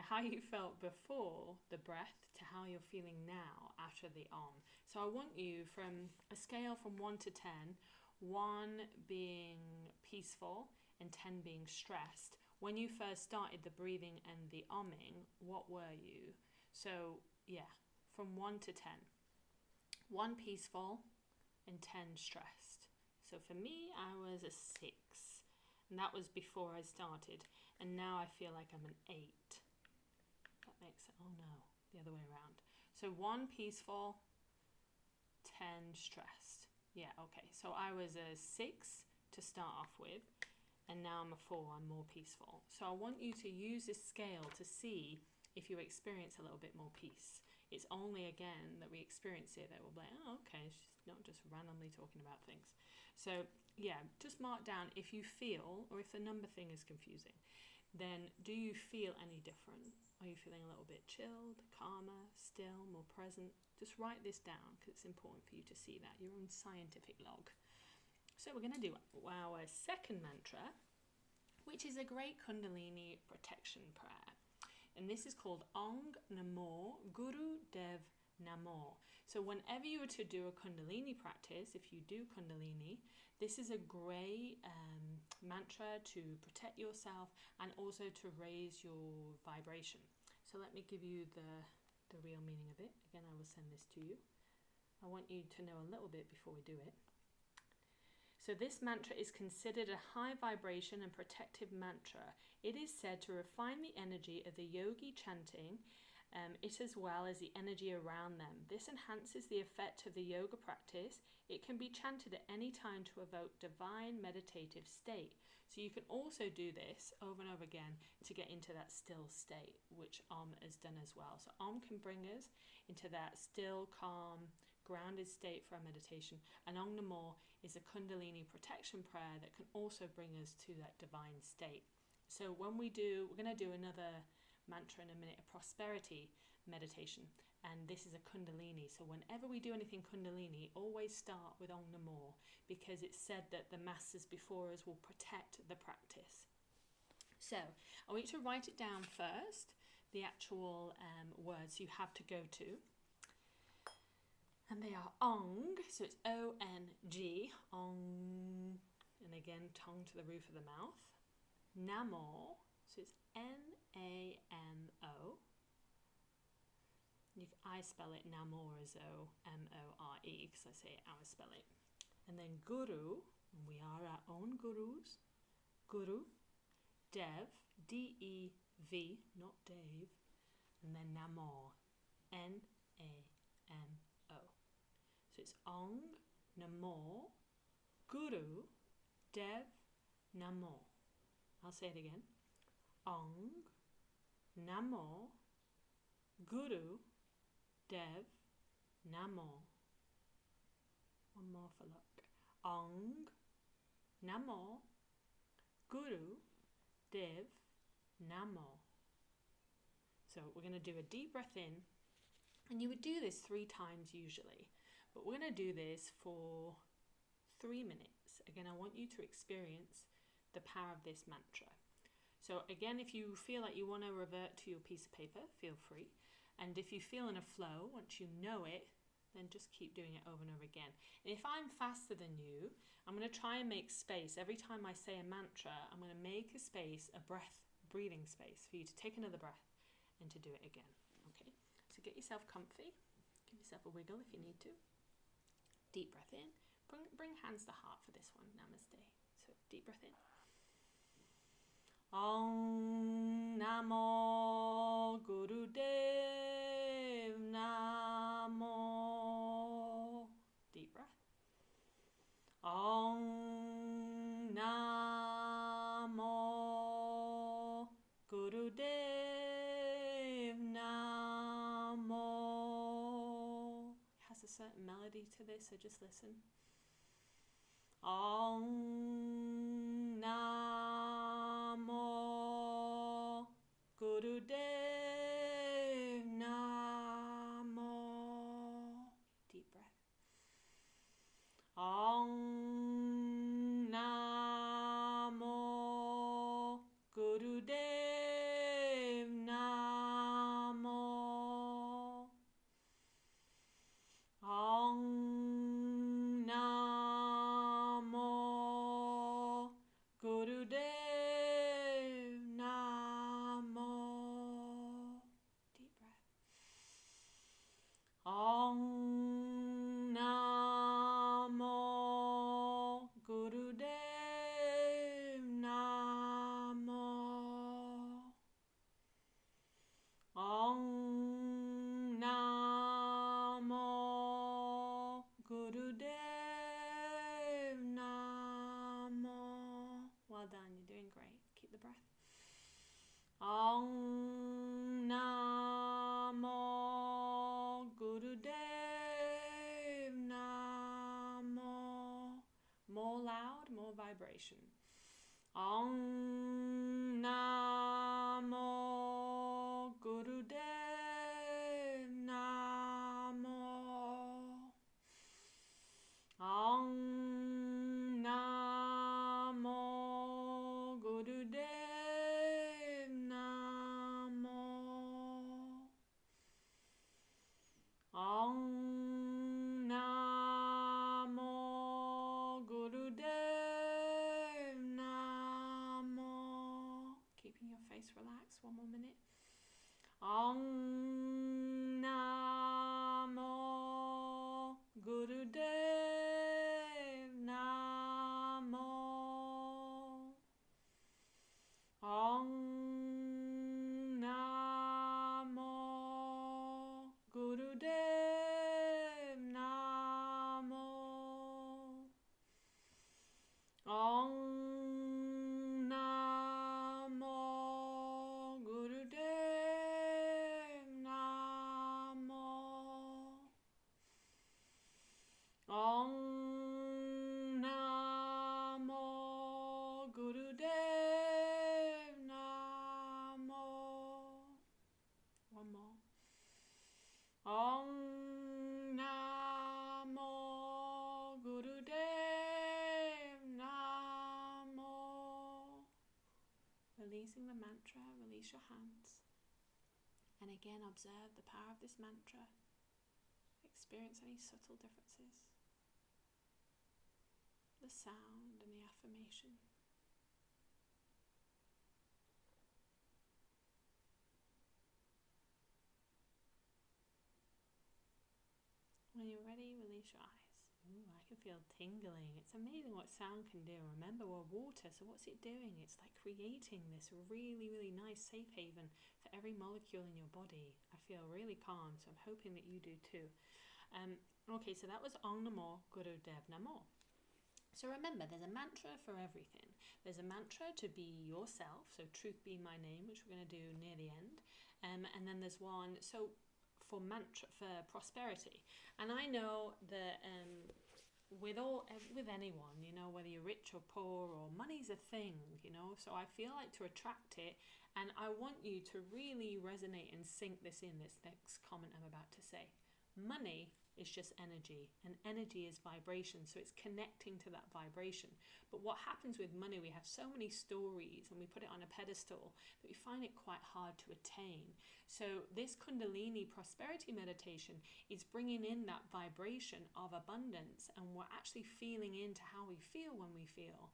how you felt before the breath to how you're feeling now after the Om. So I want you, from a scale from 1 to 10, 1 being peaceful and 10 being stressed. When you first started the breathing and the Omming, what were you? So yeah, from 1 to 10. 1 peaceful and 10 stressed. So for me, I was a 6, and that was before I started. And now I feel like I'm an 8. That makes it, oh no, the other way around. So 1 peaceful, 10 stressed. Yeah, okay. So I was a 6 to start off with, and now I'm a 4, I'm more peaceful. So I want you to use this scale to see if you experience a little bit more peace. It's only, again, that we experience it that we'll be like, oh, okay, she's not just randomly talking about things. So yeah, just mark down if you feel, or if the number thing is confusing, then do you feel any different? Are you feeling a little bit chilled, calmer, still, more present? Just write this down, because it's important for you to see that, your own scientific log. So we're going to do our second mantra, which is a great Kundalini protection prayer. And this is called Ong Namor Guru Dev Namor. So whenever you were to do a Kundalini practice, if you do Kundalini, this is a great mantra to protect yourself and also to raise your vibration. So let me give you the real meaning of it. Again, I will send this to you. I want you to know a little bit before we do it. So this mantra is considered a high vibration and protective mantra. It is said to refine the energy of the yogi chanting it as well as the energy around them. This enhances the effect of the yoga practice. It can be chanted at any time to evoke divine meditative state. So you can also do this over and over again to get into that still state, which Om has done as well. So Om can bring us into that still, calm, grounded state for our meditation. And Om Namore is a Kundalini protection prayer that can also bring us to that divine state. So when we're going to do another mantra in a minute, a prosperity meditation, and this is a Kundalini. So whenever we do anything Kundalini, always start with Om Namore, because it's said that the masters before us will protect the practice. So I want you to write it down first, the actual words you have to go to. And they are Ong, so it's O-N-G, Ong, and again, tongue to the roof of the mouth. Namore, so it's N-A-M-O. I spell it Namore as O-M-O-R-E, because I say it how I spell it. And then Guru, and we are our own gurus. Guru, Dev, D-E-V, not Dave, and then Namore, N-A-M-O. So it's Ong, Namore, Guru, Dev, Namore. I'll say it again. Ong, Namore, Guru, Dev, Namore. One more for luck. Ong, Namore, Guru, Dev, Namore. So we're going to do a deep breath in, and you would do this 3 times usually, but we're going to do this for 3 minutes. Again, I want you to experience the power of this mantra. So again, if you feel like you want to revert to your piece of paper, feel free. And if you feel in a flow, once you know it, then just keep doing it over and over again. And if I'm faster than you, I'm going to try and make space. Every time I say a mantra, I'm going to make a space, a breathing space for you to take another breath and to do it again. Okay, so get yourself comfy. Give yourself a wiggle if you need to. Deep breath in. Bring hands to heart for this one. Namaste. So deep breath in. Om Namo Gurudev Namo. Deep breath. Om Namo Gurudev Namo. It has a certain melody to this, so just listen. Om Namo Gurudev Namo. Deep breath. Om Namo Gurudev Namo. Om Namo Gurudev Namo. Deep breath. Om Namo Gurudev Namo. Om Namo Gurudev Namo. Well done, you're doing great. Keep the breath. Om Namo Gurudev Namo. More loud, more vibration. Om Namo Gurudev Namo. Om Namo Gurudev Namo. Om Namo Gurudev Namo. Keeping your face relaxed, one more minute. Om Namo Gurudev release your hands. And again, observe the power of this mantra. Experience any subtle differences. The sound and the affirmation. When you're ready, release your eyes. Ooh, I can feel tingling. It's amazing what sound can do. Remember, we're water, so what's it doing? It's like creating this really, really nice safe haven for every molecule in your body. I feel really calm, so I'm hoping that you do too. Okay, so that was Om Namo Guru Dev Namo. So remember, there's a mantra for everything. There's a mantra to be yourself, so truth be my name, which we're going to do near the end. And then there's one, so for mantra, for prosperity. And I know that with anyone, you know, whether you're rich or poor, or money's a thing, you know, so I feel like to attract it, and I want you to really resonate and sink this in, this next comment I'm about to say. Money is just energy, and energy is vibration, so it's connecting to that vibration. But what happens with money, we have so many stories and we put it on a pedestal that we find it quite hard to attain. So this Kundalini prosperity meditation is bringing in that vibration of abundance, and we're actually feeling into how we feel when we feel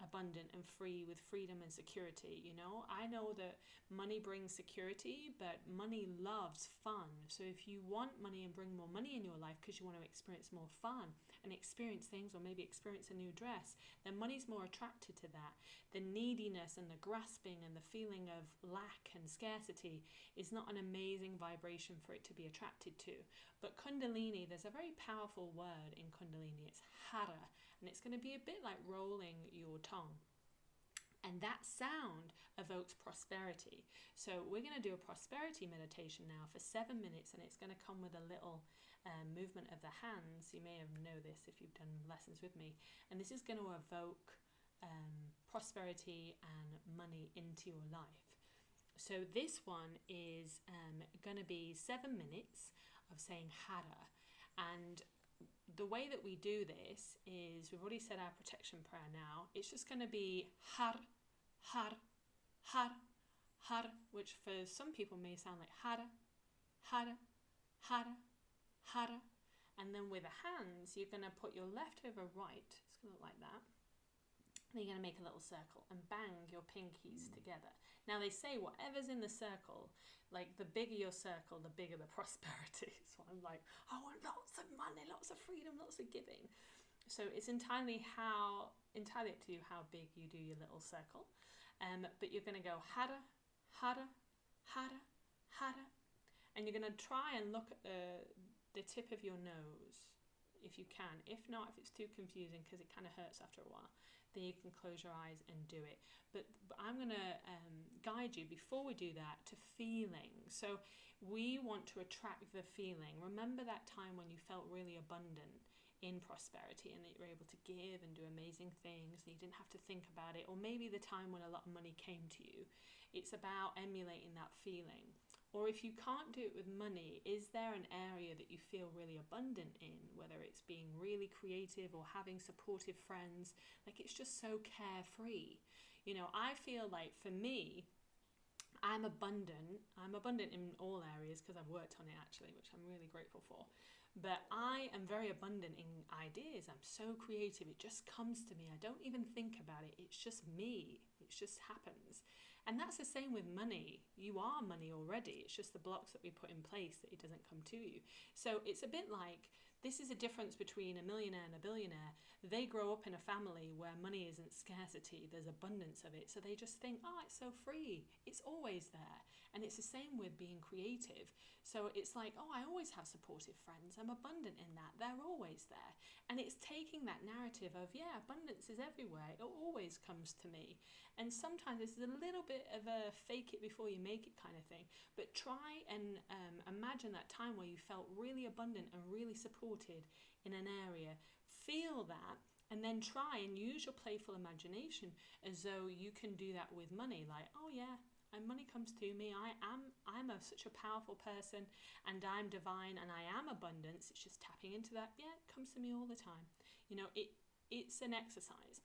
abundant and free, with freedom and security. You know, I know that money brings security, but money loves fun. So if you want money and bring more money in your life because you want to experience more fun and experience things, or maybe experience a new dress, then money's more attracted to that. The neediness and the grasping and the feeling of lack and scarcity is not an amazing vibration for it to be attracted to. But Kundalini, there's a very powerful word in Kundalini. It's Hara, and it's going to be a bit like rolling your tongue. And that sound evokes prosperity. So we're going to do a prosperity meditation now for 7 minutes, and it's going to come with a little movement of the hands. You may know this if you've done lessons with me. And this is going to evoke prosperity and money into your life. So this one is going to be 7 minutes of saying Hara. And the way that we do this is, we've already said our protection prayer now. It's just going to be har, har, har, har, which for some people may sound like hara, hara, hara, hara. And then with the hands, you're going to put your left over right. It's going to look like that. Then you're going to make a little circle and bang your pinkies together. Now they say whatever's in the circle, like the bigger your circle, the bigger the prosperity. So I'm like, I want lots of money, lots of freedom, lots of giving. So it's entirely up to you how big you do your little circle. But you're going to go hara, hara, hara, hara. And you're going to try and look at the tip of your nose if you can. If not, if it's too confusing because it kind of hurts after a while, then you can close your eyes and do it. But I'm going to guide you before we do that to feeling. So we want to attract the feeling. Remember that time when you felt really abundant in prosperity, and that you were able to give and do amazing things, and you didn't have to think about it. Or maybe the time when a lot of money came to you. It's about emulating that feeling. Or if you can't do it with money, is there an area that you feel really abundant in, whether it's being really creative or having supportive friends? Like, it's just so carefree. You know, I feel like for me, I'm abundant. I'm abundant in all areas because I've worked on it actually, which I'm really grateful for. But I am very abundant in ideas. I'm so creative. It just comes to me. I don't even think about it. It's just me. It just happens. And that's the same with money. You are money already. It's just the blocks that we put in place that it doesn't come to you. So it's a bit like, this is a difference between a millionaire and a billionaire. They grow up in a family where money isn't scarcity. There's abundance of it. So they just think, oh, it's so free. It's always there. And it's the same with being creative. So it's like, oh, I always have supportive friends. I'm abundant in that. They're always there. And it's taking that narrative of, yeah, abundance is everywhere. It always comes to me. And sometimes this is a little bit of a fake it before you make it kind of thing. But try and imagine that time where you felt really abundant and really supported in an area. Feel that, and then try and use your playful imagination as though you can do that with money. Like, oh yeah, and money comes to me. I'm such a powerful person, and I'm divine, and I am abundance. It's just tapping into that. Yeah, it comes to me all the time. You know, it's an exercise.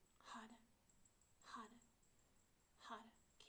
harder,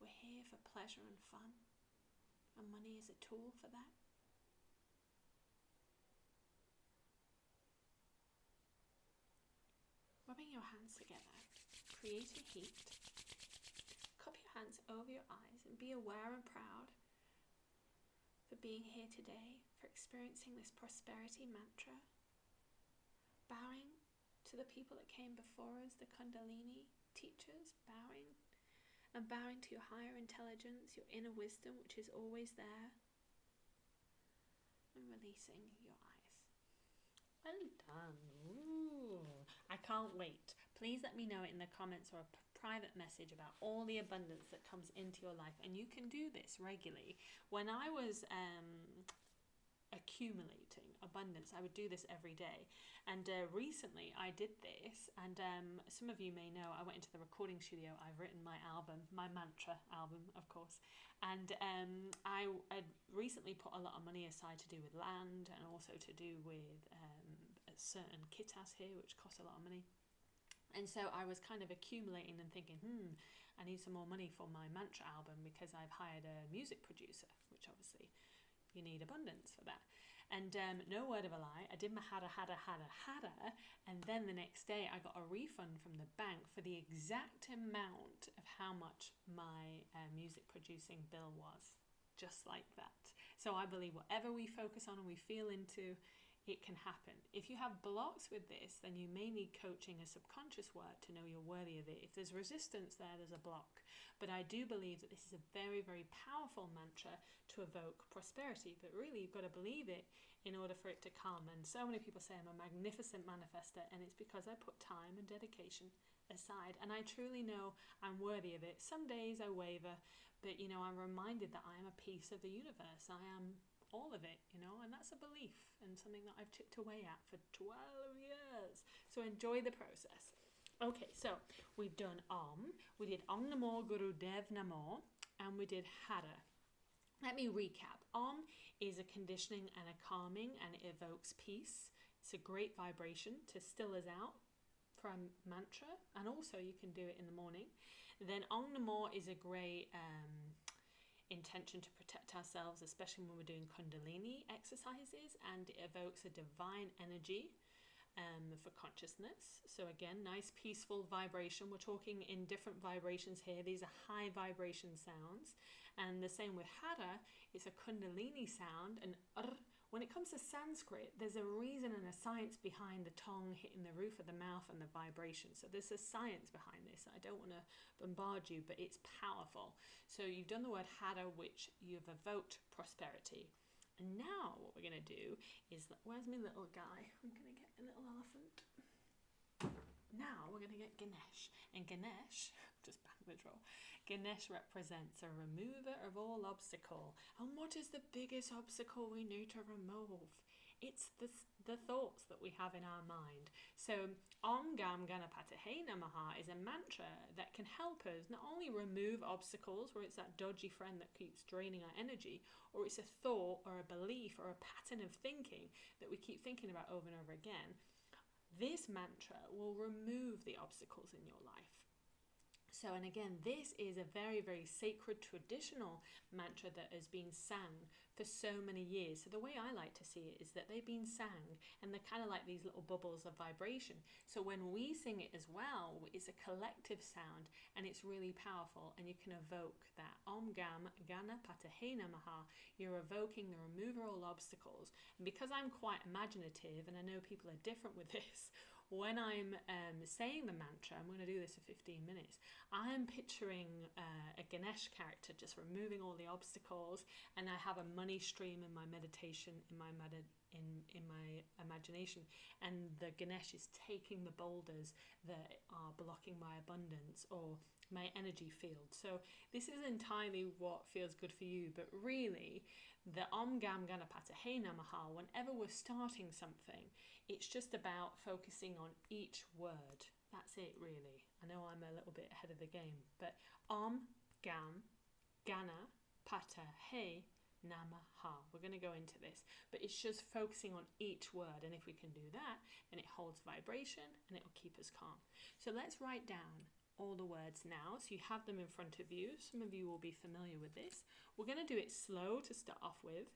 We're here for pleasure and fun, and money is a tool for that. Rubbing your hands together, create a heat. Cup your hands over your eyes and be aware and proud for being here today, for experiencing this prosperity mantra. Bowing to the people that came before us, the Kundalini teachers, bowing to your higher intelligence, your inner wisdom, which is always there, and releasing your eyes. Well done. Ooh, I can't wait. Please let me know in the comments or a private message about all the abundance that comes into your life, and you can do this regularly. When I was accumulating abundance, I would do this every day, and recently I did this, and some of you may know I went into the recording studio. I've written my album, my mantra album, of course, and I had recently put a lot of money aside to do with land, and also to do with certain kitas here, which cost a lot of money. And so I was kind of accumulating and thinking, I need some more money for my mantra album, because I've hired a music producer, which obviously you need abundance for that. And no word of a lie, I did my HAR HAR HAR HAR, and then the next day I got a refund from the bank for the exact amount of how much my music producing bill was, just like that. So I believe whatever we focus on and we feel into, it can happen. If you have blocks with this, then you may need coaching, a subconscious work to know you're worthy of it. If there's resistance there, there's a block. But I do believe that this is a very, very powerful mantra to evoke prosperity. But really, you've got to believe it in order for it to come. And so many people say I'm a magnificent manifester, and it's because I put time and dedication aside. And I truly know I'm worthy of it. Some days I waver, but you know, I'm reminded that I am a piece of the universe. I am all of it, you know, and that's a belief and something that I've chipped away at for 12 years. So enjoy the process. Okay, so we've done we did Om Namo Guru Dev Namo, and we did Hara. Let me recap. Om is a conditioning and a calming, and it evokes peace. It's a great vibration to still us out for a mantra, and also you can do it in the morning. Then Om Namo is a great intention to protect ourselves, especially when we're doing Kundalini exercises, and it evokes a divine energy for consciousness. So again, nice peaceful vibration. We're talking in different vibrations here. These are high vibration sounds, and the same with Hara. It's a Kundalini sound, and when it comes to Sanskrit, there's a reason and a science behind the tongue hitting the roof of the mouth and the vibration. So there's a science behind this. I don't want to bombard you, but it's powerful. So you've done the word Hara, which you've evoked prosperity. And now what we're going to do is, where's my little guy? I'm going to get a little elephant. Now we're going to get Ganesh. And Ganesh, just bang the draw, Ganesh represents a remover of all obstacle. And what is the biggest obstacle we need to remove? It's the thoughts that we have in our mind. So Om Gam Gana Pataye Namaha is a mantra that can help us not only remove obstacles, where it's that dodgy friend that keeps draining our energy, or it's a thought or a belief or a pattern of thinking that we keep thinking about over and over again. This mantra will remove the obstacles in your life. So, and again, this is a very, very sacred traditional mantra that has been sang for so many years. So the way I like to see it is that they've been sang, and they're kind of like these little bubbles of vibration. So when we sing it as well, it's a collective sound, and it's really powerful, and you can evoke that Om Gam Gana Pataye Namaha. You're evoking the remover of all obstacles. And because I'm quite imaginative, and I know people are different with this, when I'm saying the mantra, I'm going to do this for 15 minutes, I'm picturing a Ganesh character just removing all the obstacles, and I have a money stream in my meditation, in my imagination, and the Ganesh is taking the boulders that are blocking my abundance or my energy field. So this is entirely what feels good for you, but really the Om Gam Gana Pataye Namaha, whenever we're starting something, it's just about focusing on each word. That's it, really. I know I'm a little bit ahead of the game, but Om Gam Gana Pataye Namaha. We're going to go into this, but it's just focusing on each word, and if we can do that, then it holds vibration and it will keep us calm. So let's write down all the words now, so you have them in front of you. Some of you will be familiar with this. We're going to do it slow to start off with,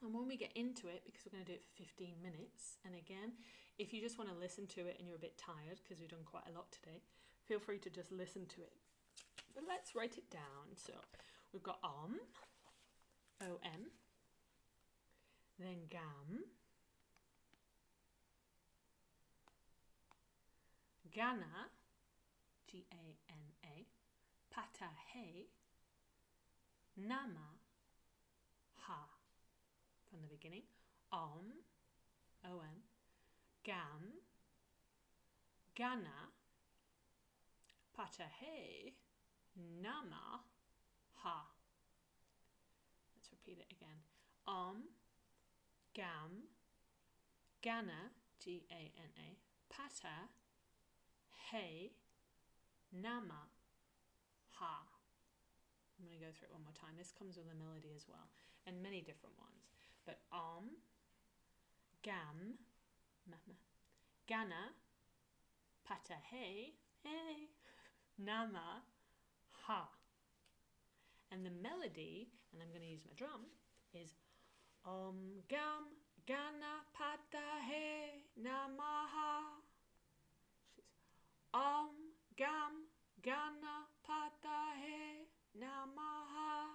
and when we get into it, because we're going to do it for 15 minutes, and again, if you just want to listen to it and you're a bit tired because we've done quite a lot today, feel free to just listen to it. But let's write it down. So we've got om, O-M, then gam, GANA, G-A-N-A, PATAYE, NAMAHA. From the beginning, om, O-M, gam, GANA, PATAYE, NAMAHA. Let's repeat it again. Om, gam, GANA, G-A-N-A, PATAYE, NAMAHA. I'm going to go through it one more time. This comes with a melody as well, and many different ones. But om, gam, GANA, PATAYE, NAMAHA. And the melody, and I'm going to use my drum, is om, gam, GANA, PATAYE, NAMAHA. Om, gam, GANA, PATAYE, NAMAHA.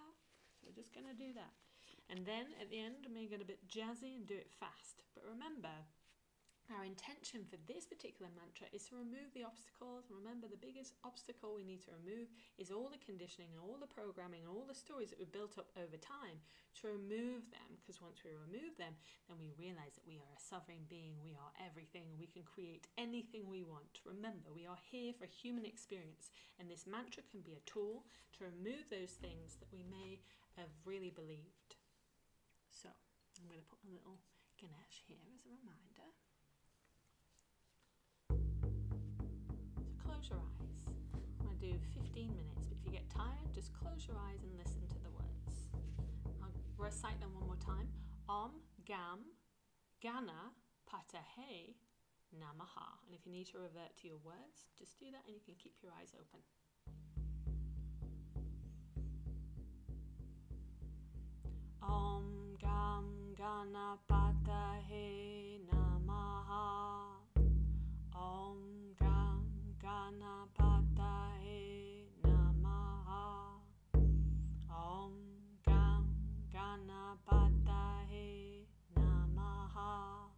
So we're just going to do that. And then at the end, I'm going to get a bit jazzy and do it fast. But remember, our intention for this particular mantra is to remove the obstacles. And remember, the biggest obstacle we need to remove is all the conditioning and all the programming and all the stories that we've built up over time, to remove them. Because once we remove them, then we realize that we are a sovereign being, we are everything, we can create anything we want. Remember, we are here for human experience, and this mantra can be a tool to remove those things that we may have really believed. So I'm going to put a little Ganesh here as a reminder. Close your eyes. I'm going to do 15 minutes, but if you get tired, just close your eyes and listen to the words. I'll recite them one more time. Om, gam, GANA, PATAYE, NAMAHA. And if you need to revert to your words, just do that and you can keep your eyes open. Om, gam, GANA, PATAYE, NAMAHA. Om, gam, GANA, PATAYE, NAMAHA. Om, gam, GANA, PATAYE, NAMAHA.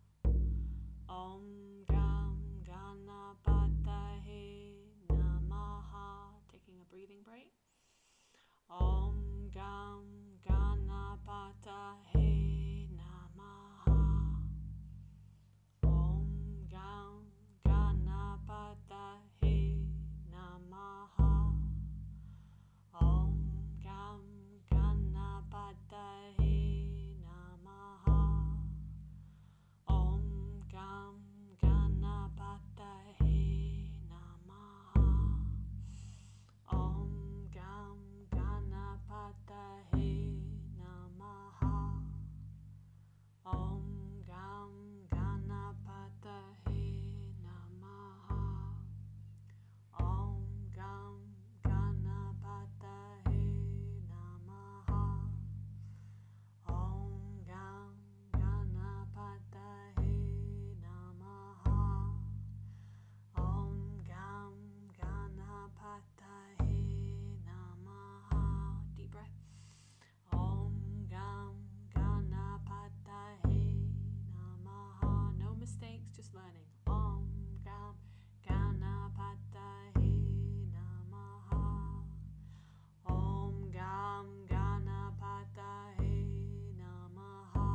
Om, gam, GANA, PATAYE, NAMAHA. Taking a breathing break. Om, gam, GANA, PATAYE, NAMAHA. Om, gam, GANA, PATAYE, NAMAHA. Om, gam, GANA, PATAYE, NAMAHA. Om, gam, GANA, PATAYE, NAMAHA. Om, gam, GANA, PATAYE, NAMAHA. Om, gam, GANA, PATAYE, NAMAHA. Om, gam, GANA, PATAYE, NAMAHA. Om, gam, GANA, PATAYE, NAMAHA. Om, gam, GANA, PATAYE, NAMAHA. Deep breath. Om, gam, GANA, PATAYE, NAMAHA. No mistakes, just learning. Om, gam, GANA, PATAYE, NAMAHA. Om, gam, GANA, PATAYE, NAMAHA.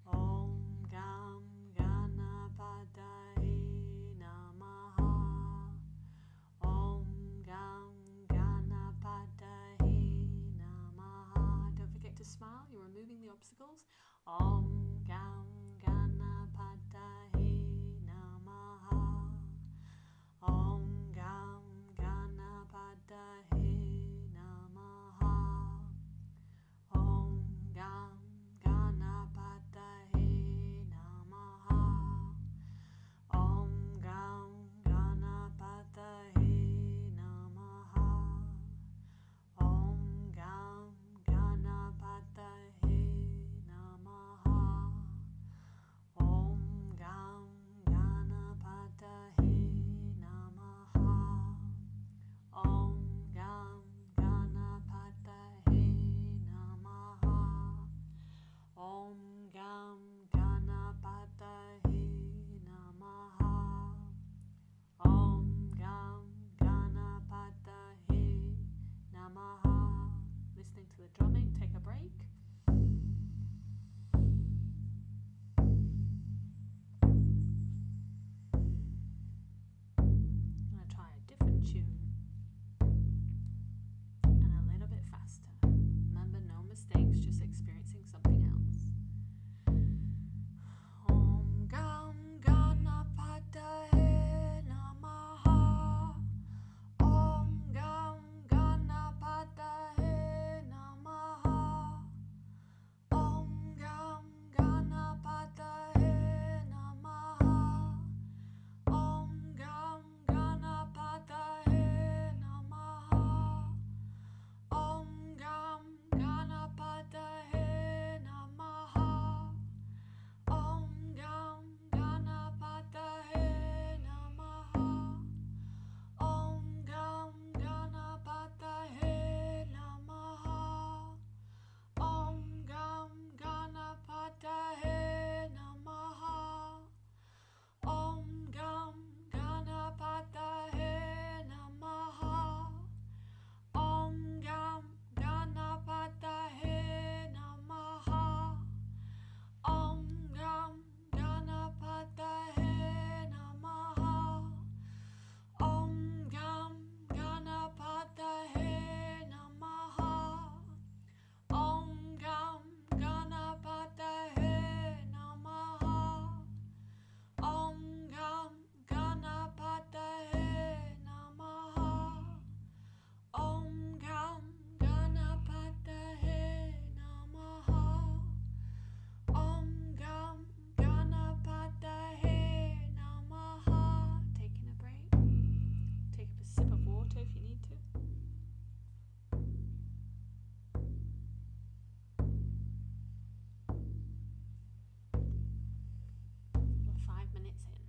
Om, gam, GANA, PATAYE, NAMAHA. Om, gam, GANA, PATAYE, NAMAHA. Don't forget to smile, you're removing the obstacles. Om, gam, GANA, PATAYE, NAMAHA. Om, gam, GANA, PATAYE, NAMAHA. Om, gam, GANA, PATAYE, NAMAHA. Om, gam, GANA, PATAYE, break. I'm going to try a different tune and a little bit faster. Remember, no mistakes, just experiencing something else. Om Gam Ganapataye Namaha. Om Gam Ganapataye Namaha. Om Gam Ganapataye Namaha. Om Gam Ganapataye Namaha. Om Gam Ganapataye Namaha. Om Gam Ganapataye Namaha. Om Gam Ganapataye Namaha. Om Gam Ganapataye Namaha. Om Gam Ganapataye Namaha. Om Gam Ganapataye Namaha. Om Gam Ganapataye Namaha. Om Gam Ganapataye Namaha. Om Gam Ganapataye Namaha. Om Gam Ganapataye Namaha. Om Gam Ganapataye Namaha. Om Gam Ganapataye Namaha. Taking a break. Take a sip of water if you need to. We're 5 minutes in.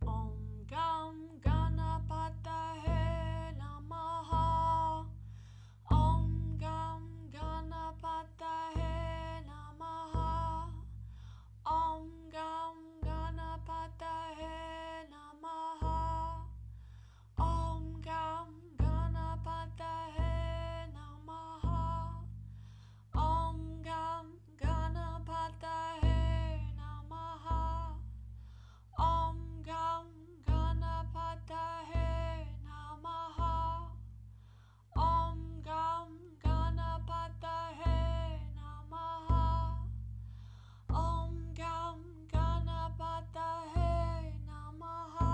Om Gam Ganapataye Namaha. Om Gam Ganapataye Namaha. Om Gam Ganapataye Namaha. Om Gam Ganapataye Namaha. Om Gam Ganapataye Namaha. Om Gam Ganapataye Namaha. Om Gam Ganapataye Namaha. Om Gam Ganapataye Namaha.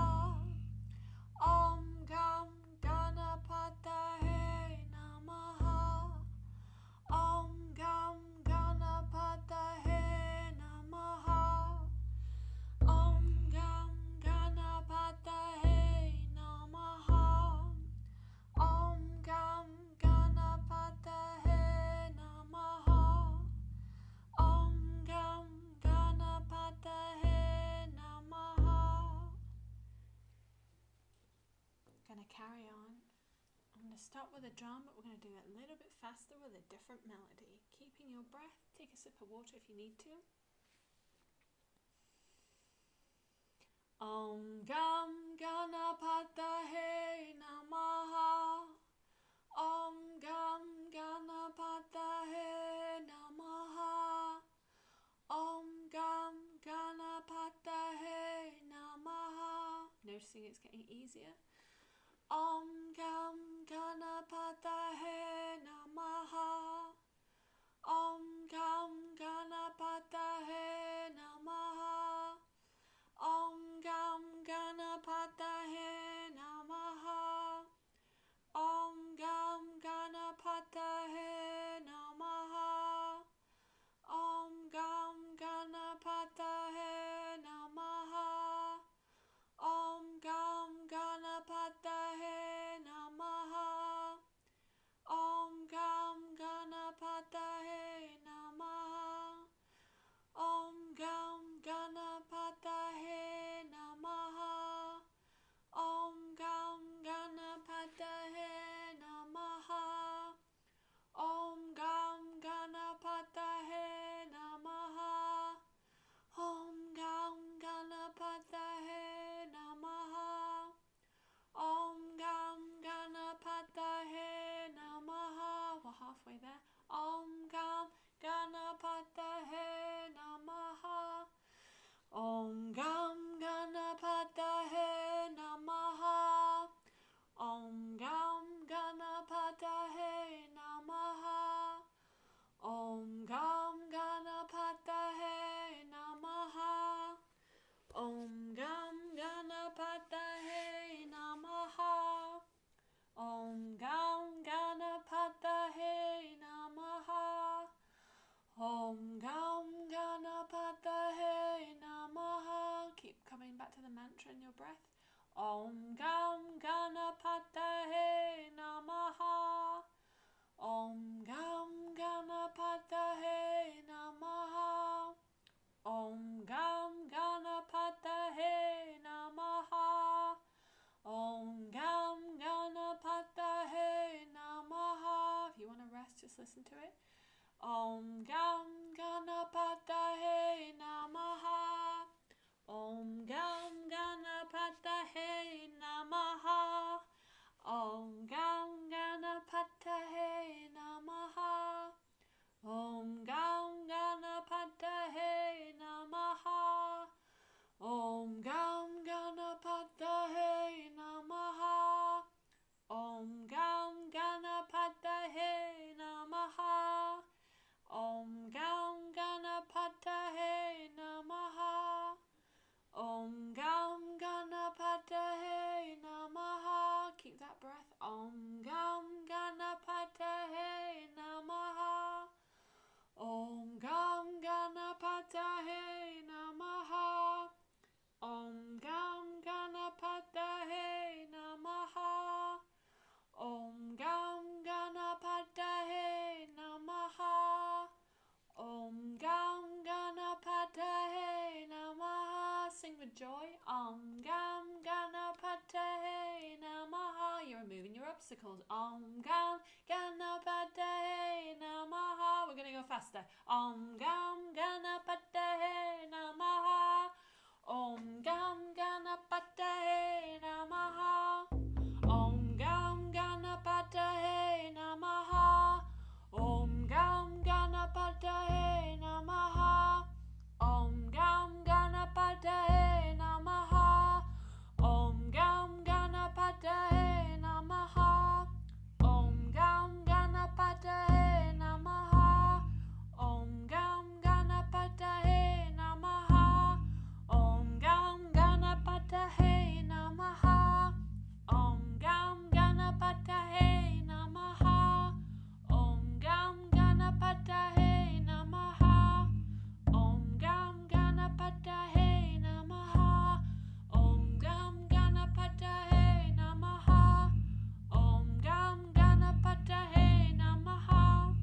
Om Gam Ganapataye Namaha. Om Gam Ganapataye Namaha. Om Gam Ganapataye Namaha. Om Gam Ganapataye Namaha. Om Gam Ganapataye Namaha. Gonna carry on. I'm gonna start with a drum, but we're gonna do it a little bit faster with a different melody. Keeping your breath, take a sip of water if you need to. Om Gam Ganapataye Namaha. Om Gam Ganapataye Namaha. Om Gam Ganapataye Namaha. Noticing it's getting easier. Om Gam Ganapataye Namaha. Om Gam Ganapataye Namaha. Om Gam Ganapataye Namaha. Om Gam Ganapataye Namaha. Om Gam Ganapataye Namaha. Om Gam Ganapataye Namaha. Om Gam Ganapataye Namaha. Om Gam Ganapataye Namaha. Om listen to it. Om Gam Ganapataye Namaha. Om Gam Ganapataye Namaha. Om Gam Ganapataye Namaha. Om Gam Ganapataye Namaha. Om Gam Ganapataye Namaha. Om Gam Ganapataye Namaha. Om Gam Ganapataye Namaha. Om Gam Ganapataye Namaha. Keep that breath. Om Gam Ganapataye Namaha. Om Gam Ganapataye Namaha. Om Gam Ganapataye Namaha. Om Gam Ganapataye Namaha. Om Gam Ganapataye Namaha. Sing with joy. Om Gam Ganapataye Namaha. You're removing your obstacles. Om Gam Ganapataye Namaha. We're going to go faster. Om Gam Ganapataye Namaha. Om Gam Ganapataye Namaha. Om Gam Ganapataye Namaha. Om Gam Ganapataye Namaha. Om Gam Ganapataye Namaha. Om Gam Ganapataye Namaha. Om Gam Ganapataye Namaha. Om Gam Ganapataye Namaha. Om Gam Ganapataye Namaha. Om Gam Ganapataye Namaha. Om Gam Ganapataye Namaha. Om Gam Ganapataye Namaha. Om Gam Ganapataye Namaha. Om Gam Ganapataye Namaha. Om Gam Ganapataye Namaha.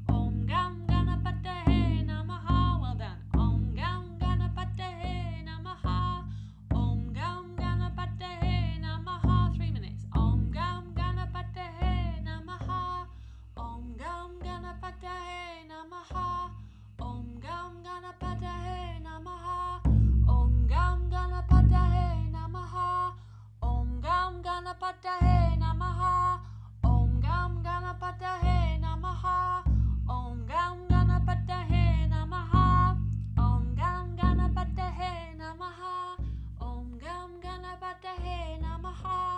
Om Gam Ganapataye Namaha. Well done. Om Gam Ganapataye Namaha. Om Gam Ganapataye Namaha. 3 minutes. Om Gam Ganapataye Namaha. Om Gam Ganapataye Namaha. Om Gam Ganapataye Namaha. Om Gam Ganapataye Namaha. Om Gam Ganapataye Namaha. Om Gam Ganapataye Namaha. Om Gam Ganapataye Namaha. Om Gam Ganapataye Namaha. Om Gam Ganapataye Namaha.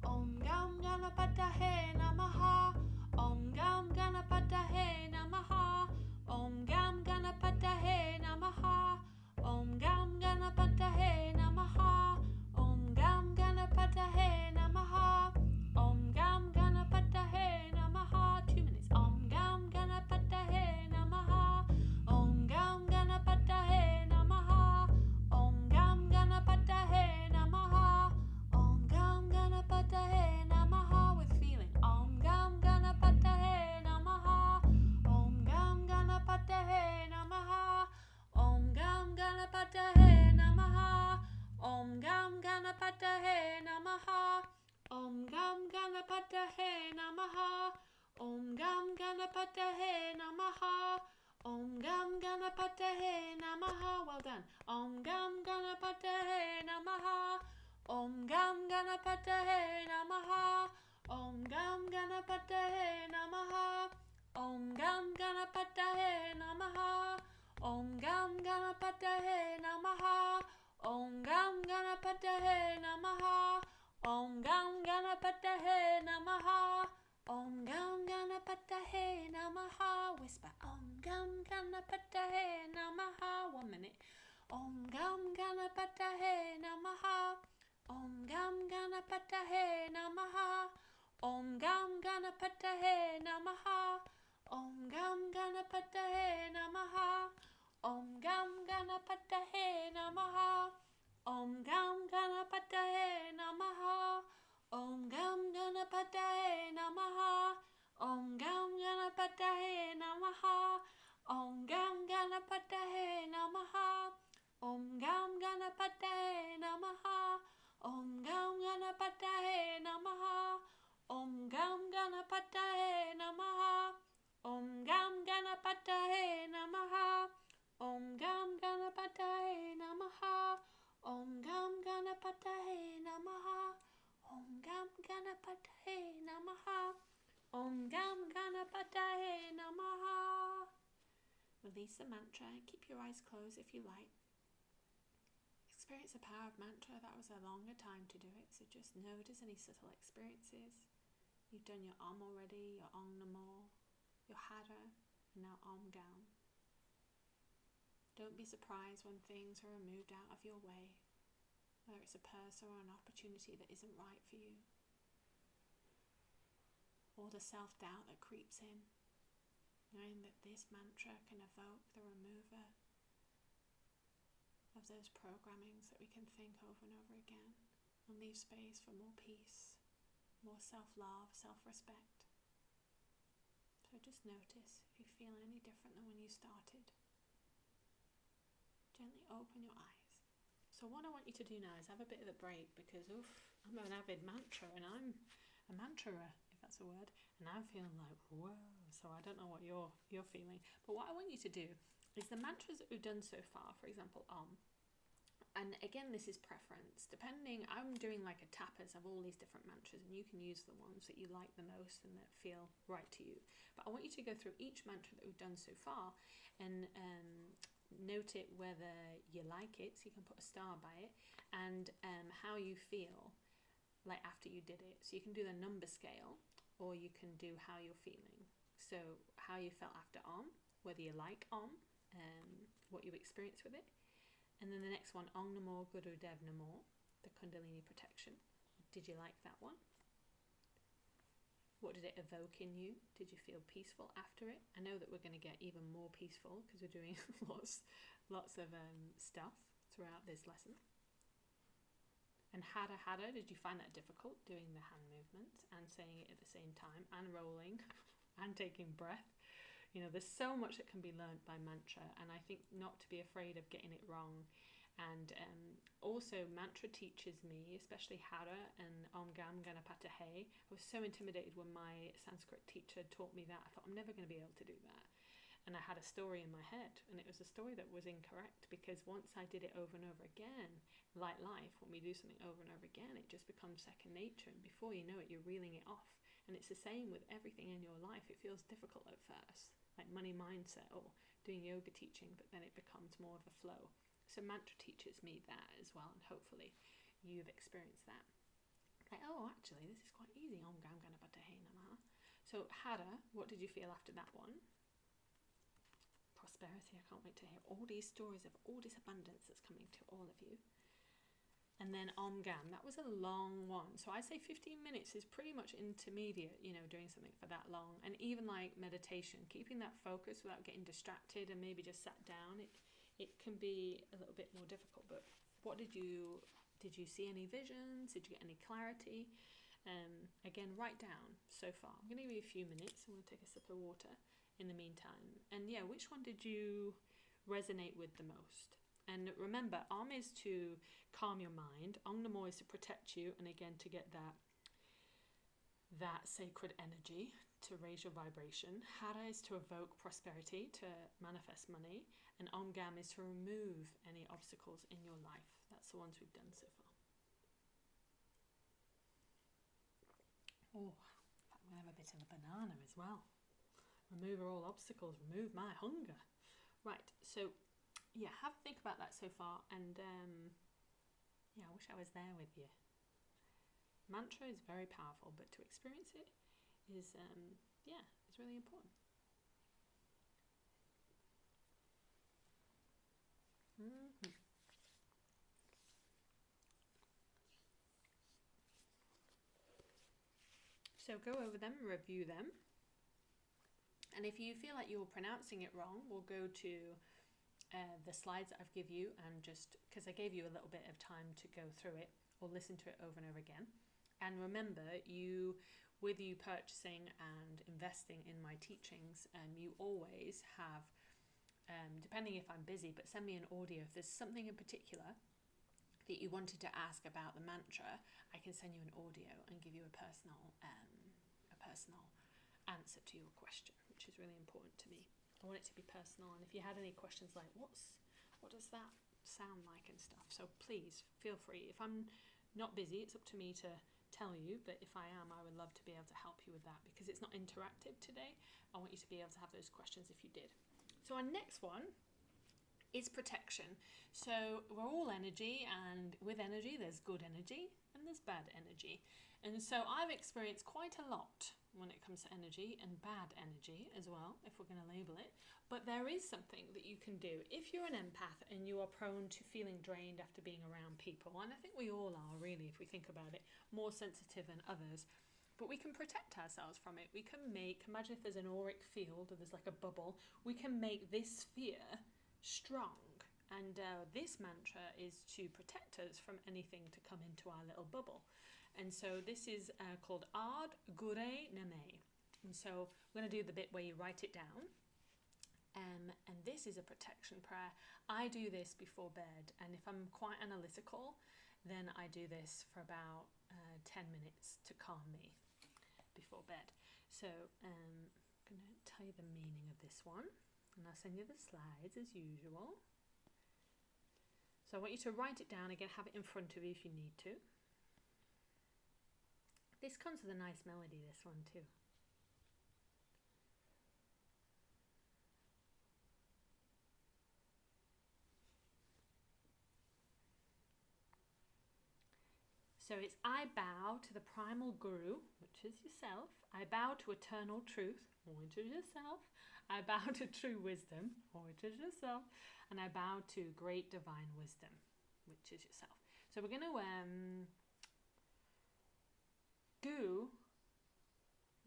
Om Gam Ganapataye Namaha. Om Gam Ganapataye Namaha. Om Gam Ganapataye Namaha. Om Gam Ganapataye Namaha. Om Gam Ganapataye Namaha. Om Gam Ganapataye Namaha. 2 minutes. Om Gam Ganapataye Namaha. Om Gam Ganapataye Namaha. Om Gam Ganapataye Namaha. Om Gam Ganapataye Namaha. With feeling. Om Gam Ganapataye Namaha. Om Gam Ganapataye Namaha. Om Gam Ganapataye Namaha. Om Gam Ganapataye Namaha. Om Gam Ganapataye Namaha. Om Gam Ganapataye Namaha. Om Gam Ganapataye Namaha. Well done. Om Gam Ganapataye Namaha. Om Gam Ganapataye Namaha. Om Gam Ganapataye Namaha. Om Gam Ganapataye Namaha. Om Gam Ganapataye Namaha. Om Gam Ganapataye Namaha. Om Gam Ganapataye Namaha. Om Gam Ganapataye Namaha. Whisper. Om Gam Ganapataye Namaha. 1 minute. Om Gam Ganapataye Namaha. Om Gam Ganapataye Namaha. Om Gam Ganapataye Namaha. Om Gam Ganapataye Namaha. Om Gam Ganapataye Namaha. Om Gam Ganapataye Namaha. Om Gam Ganapataye Namaha. Om Gam Ganapataye Namaha. Om Gam Ganapataye Namaha. Om Gam Ganapataye Namaha. Om Gam Ganapataye Namaha. Om Gam Ganapataye Namaha. Om Gam Ganapataye Namaha. Om Gam Ganapataye Namaha. Om Gam Ganapataye Namaha. Om Gam Ganapataye Namaha. Om Gam Ganapataye Namaha. Release the mantra. Keep your eyes closed if you like. Experience the power of mantra. That was a longer time to do it, so just notice any subtle experiences. You've done your Om already, your Om NAMORE, your HAR HAR, and now Om Gam. Don't be surprised when things are moved out of your way, whether it's a person or an opportunity that isn't right for you, or the self-doubt that creeps in, knowing that this mantra can evoke the remover of those programmings that we can think over and over again, and leave space for more peace, more self-love, self-respect. So just notice if you feel any different than when you started. Gently open your eyes. So what I want you to do now is have a bit of a break, because I'm an avid mantra, and I'm a mantra-er, if that's a word, and I'm feeling like, whoa, so I don't know what you're feeling. But what I want you to do is the mantras that we've done so far, for example, Om. And again, this is preference. Depending, I'm doing like a tappers of all these different mantras, and you can use the ones that you like the most and that feel right to you. But I want you to go through each mantra that we've done so far and note it whether you like it, so you can put a star by it, and how you feel like after you did it. So you can do the number scale, or you can do how you're feeling. So how you felt after Om, whether you like Om, what you experienced with it. And then the next one, Om NAMORE Gurudev NAMORE, the Kundalini protection. Did you like that one? What did it evoke in you? Did you feel peaceful after it? I know that we're going to get even more peaceful because we're doing lots of stuff throughout this lesson. And HAR HAR HAR, did you find that difficult, doing the hand movements and saying it at the same time and rolling and taking breath? You know, there's so much that can be learned by mantra, and I think not to be afraid of getting it wrong. And also mantra teaches me, especially HAR HAR and Om Gam Gana PATAYE. I was so intimidated when my Sanskrit teacher taught me that. I thought, I'm never going to be able to do that. And I had a story in my head, and it was a story that was incorrect, because once I did it over and over again, like life, when we do something over and over again, it just becomes second nature, and before you know it, you're reeling it off. And it's the same with everything in your life. It feels difficult at first, like money mindset or doing yoga teaching, but then it becomes more of a flow. So mantra teaches me that as well, and hopefully you've experienced that. Like, oh, actually, this is quite easy. Om Gam Gana PATAYE Namaha. So HAR HAR, what did you feel after that one? Prosperity. I can't wait to hear all these stories of all this abundance that's coming to all of you. And then Om Gam, that was a long one. So I say 15 minutes is pretty much intermediate, you know, doing something for that long. And even like meditation, keeping that focus without getting distracted and maybe just sat down, it can be a little bit more difficult. But what did you see any visions? Did you get any clarity? Again, write down so far. I'm going to give you a few minutes. I'm going to take a sip of water in the meantime. And yeah, which one did you resonate with the most? And remember, Om is to calm your mind, Om NAMORE is to protect you, and again to get that sacred energy, to raise your vibration. HAR HAR is to evoke prosperity, to manifest money, and Om Gam is to remove any obstacles in your life. That's the ones we've done so far. Oh, I'm going to have a bit of a banana as well. Remove all obstacles, remove my hunger. Right, so yeah, have a think about that so far, and yeah, I wish I was there with you. Mantra is very powerful, but to experience it is, yeah, it's really important. So go over them, review them, and if you feel like you're pronouncing it wrong, we'll go to the slides that I've given you, and just because I gave you a little bit of time to go through it or listen to it over and over again. And remember, with you purchasing and investing in my teachings, you always have, depending if I'm busy, but send me an audio. If there's something in particular that you wanted to ask about the mantra, I can send you an audio and give you a personal personal answer to your question, which is really important to me. I want it to be personal, and if you had any questions like what does that sound like and stuff, so please feel free. If I'm not busy, it's up to me to tell you, but if I am, I would love to be able to help you with that, because it's not interactive today. I want you to be able to have those questions if you did. So our next one is protection. So we're all energy, and with energy there's good energy and there's bad energy. And so I've experienced quite a lot when it comes to energy, and bad energy as well, if we're going to label it. But there is something that you can do if you're an empath and you are prone to feeling drained after being around people, and I think we all are, really, if we think about it, more sensitive than others. But we can protect ourselves from it. We can imagine if there's an auric field or there's like a bubble, we can make this sphere strong. And this mantra is to protect us from anything to come into our little bubble. And so this is called AAD GURAY NAMAY. And so we're going to do the bit where you write it down. And this is a protection prayer. I do this before bed, and if I'm quite analytical, then I do this for about 10 minutes to calm me before bed. So I'm going to tell you the meaning of this one, and I'll send you the slides as usual. So I want you to write it down again, have it in front of you if you need to. This comes with a nice melody, this one too. So it's I bow to the primal guru, which is yourself. I bow to eternal truth, which is yourself. I bow to true wisdom, which is yourself. And I bow to great divine wisdom, which is yourself. So we're going to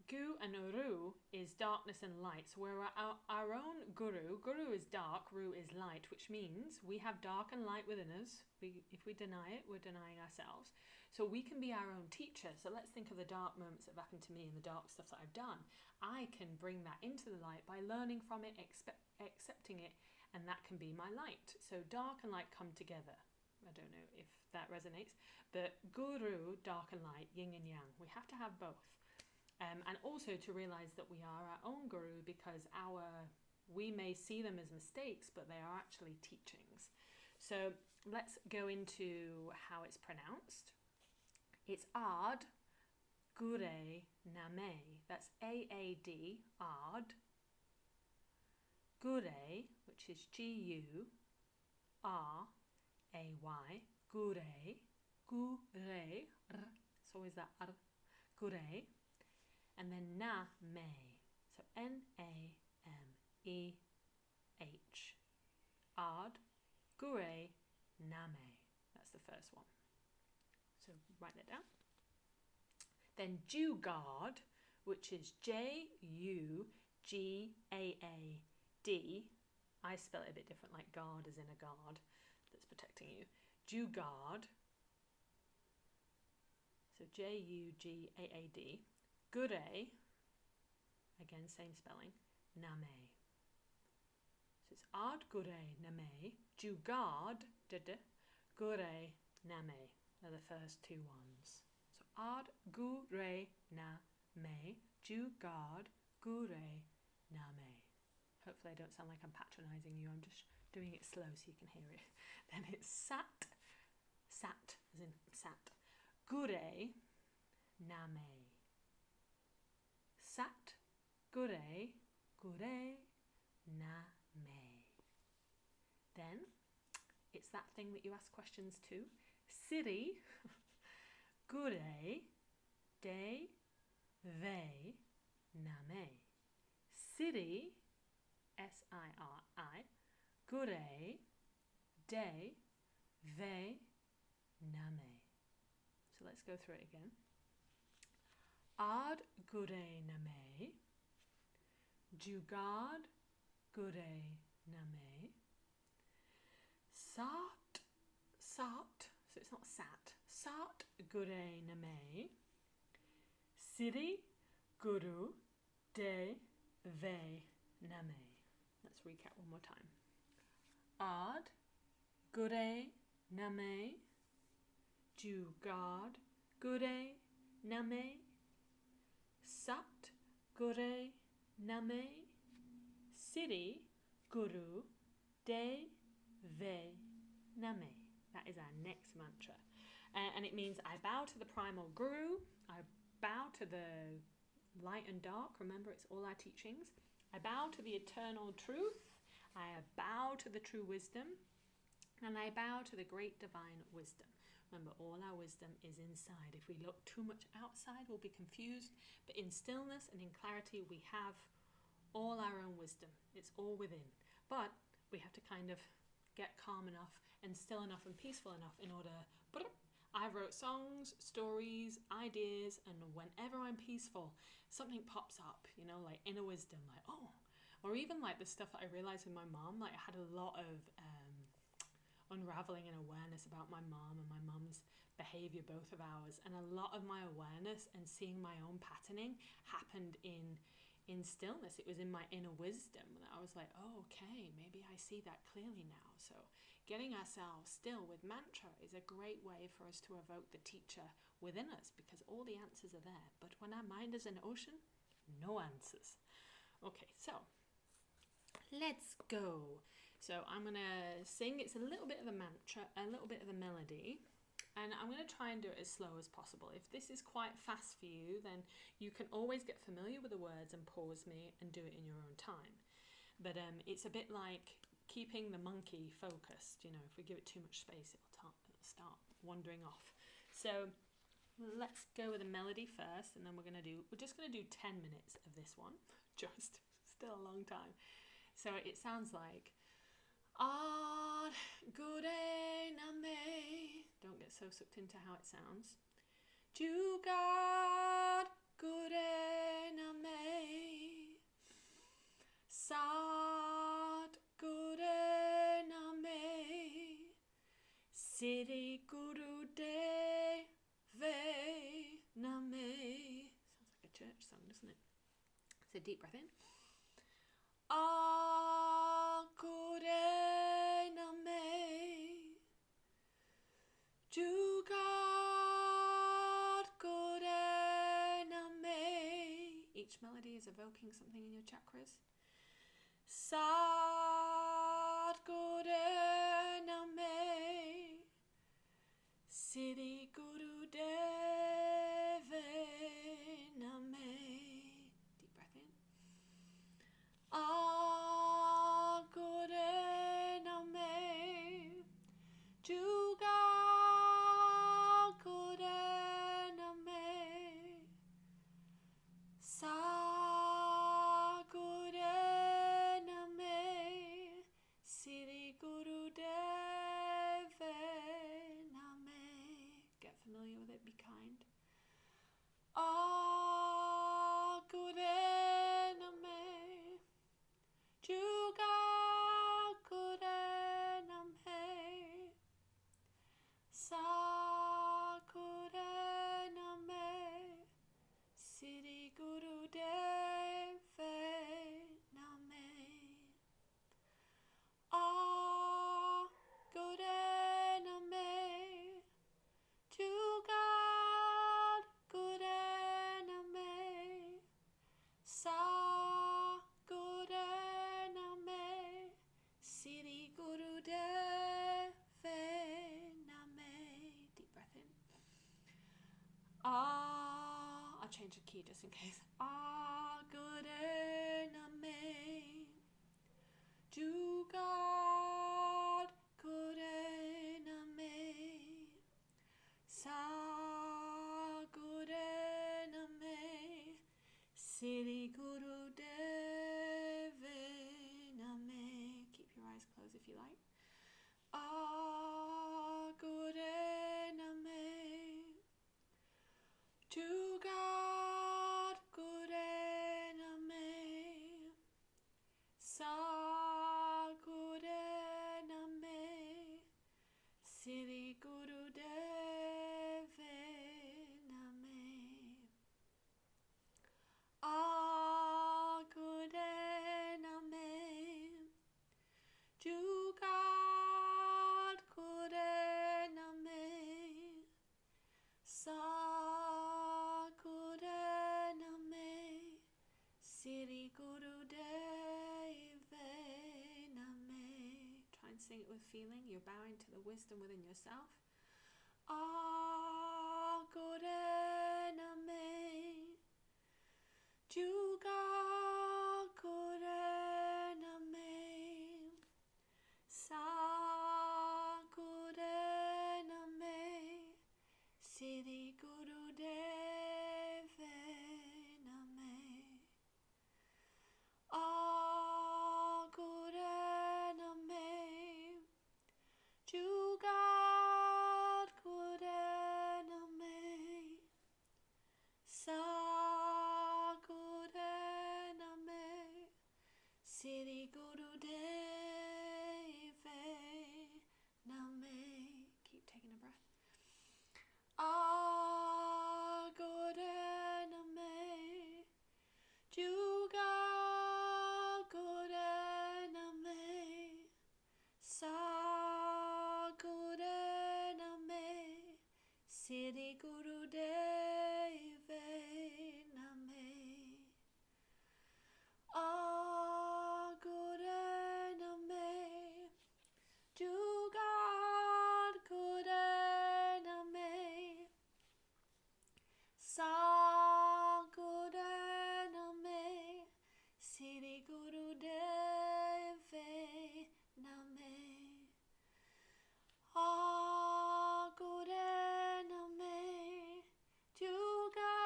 Gu and Ru is darkness and light. So we're our own guru. Guru is dark, Ru is light, which means we have dark and light within us. If we deny it, we're denying ourselves. So we can be our own teacher. So let's think of the dark moments that have happened to me and the dark stuff that I've done. I can bring that into the light by learning from it, accepting it, and that can be my light. So dark and light come together. I don't know if that resonates, but guru, dark and light, yin and yang. We have to have both. And also to realize that we are our own guru, because we may see them as mistakes, but they are actually teachings. So let's go into how it's pronounced. It's AAD GURAY NAMAY. That's AAD, AAD. GURAY, which is GURAY, GURAY, GURAY. It's always that R. GURAY. And then NAMAY. So NAMEH. AAD GURAY NAMAY. That's the first one. So write that down. Then Jugaad, which is JUGAAD. I spell it a bit different, like guard as in a guard that's protecting you. Jugaad. So JUGAAD. GURAY, again same spelling, NAMAY. So it's AAD GURAY NAMAY, Jugaad, GURAY NAMAY. They're the first two ones. So AAD GURAY NAMAY, Jugaad, GURAY NAMAY. Hopefully I don't sound like I'm patronising you, I'm just doing it slow so you can hear it. Then it's SAT, as in SAT, GURAY NAMAY. SAT GURAY, GURAY NAMAY. Then it's that thing that you ask questions to. Siri GURAY De Ve NAMAY. Siri SIRI GURAY De Ve NAMAY. So let's go through it again. AAD GURAY NAMAY, Jugaad GURAY NAMAY, SAT, so it's not SAT, SAT GURAY NAMAY, Siri Guru De Ve NAMAY. Let's recap one more time. AAD GURAY NAMAY, Jugaad GURAY NAMAY, SAT Guray Namay, Siri Guru Deve Namay. That is our next mantra. And it means I bow to the primal guru, I bow to the light and dark, remember it's all our teachings. I bow to the eternal truth, I bow to the true wisdom, and I bow to the great divine wisdom. Remember, all our wisdom is inside. If we look too much outside, we'll be confused. But in stillness and in clarity, we have all our own wisdom. It's all within. But we have to kind of get calm enough and still enough and peaceful enough in order. I wrote songs, stories, ideas, and whenever I'm peaceful, something pops up, you know, like inner wisdom, like, oh, or even like the stuff that I realized with my mom, like I had a lot of unraveling and awareness about my mom and my mum's behavior, both of ours, and a lot of my awareness and seeing my own patterning happened in stillness. It was in my inner wisdom that I was like, oh, okay, maybe I see that clearly now. So getting ourselves still with mantra is a great way for us to evoke the teacher within us, because all the answers are there. But when our mind is an ocean, no answers. Okay, so let's go. So I'm going to sing. It's a little bit of a mantra, a little bit of a melody, and I'm going to try and do it as slow as possible. If this is quite fast for you, then you can always get familiar with the words and pause me and do it in your own time. But it's a bit like keeping the monkey focused. You know, if we give it too much space, it'll start wandering off. So let's go with a melody first, and then we're just going to do 10 minutes of this one. Just still a long time. So it sounds like HAR HAR GURAY NAMAY. Don't get so sucked into how it sounds. HAR HAR GURAY NAMAY. HAR HAR GURAY NAMAY. Siri Guru Deve Namay. Sounds like a church song, doesn't it? So deep breath in. HAR GURAY NAMAY. HAR GURAY NAMAY. Each melody is evoking something in your chakras. HAR GURAY NAMAY. Siri Guru Deve Namay. Deep breath in. HAR GURAY NAMAY. HAR GURAY NAMAY. HAR GURAY NAMAY. Siri Guru Deve Namay. Get familiar with it, be kind. HAR GURAY NAMAY. HAR GURAY NAMAY. HAR GURAY NAMAY. Siri Guru Deve Namay. HAR GURAY NAMAY. HAR GURAY NAMAY. HAR GURAY NAMAY. Siri Guru Deve Namay. Deep breath in. I'll change the key just in case. HAR GURAY NAMAY. HAR GURAY NAMAY. HAR GURAY NAMAY. Siri Guru Deve Namay. Keep your eyes closed if you like. HAR GURAY NAMAY. HAR GURAY feeling, you're bowing to the wisdom within yourself. Ah Gure Namay, Juga Gure Namay, Sa Gure Namay, Siri Guru Deve Namay. Ah Gure Namay, Jugat Gure Namay, Sa Gure Namay, Siri Guru Deve Namay. Keep taking a breath. Ah Gure Namay, Juga Gure Namay, Sa Gure Namay, Siri Guru Deve Namay. Ah Gure Namay, Juga Gure Namay, Sa Gure Namay, Siri Guru Deve Namay. Ah Gure Namay, Juga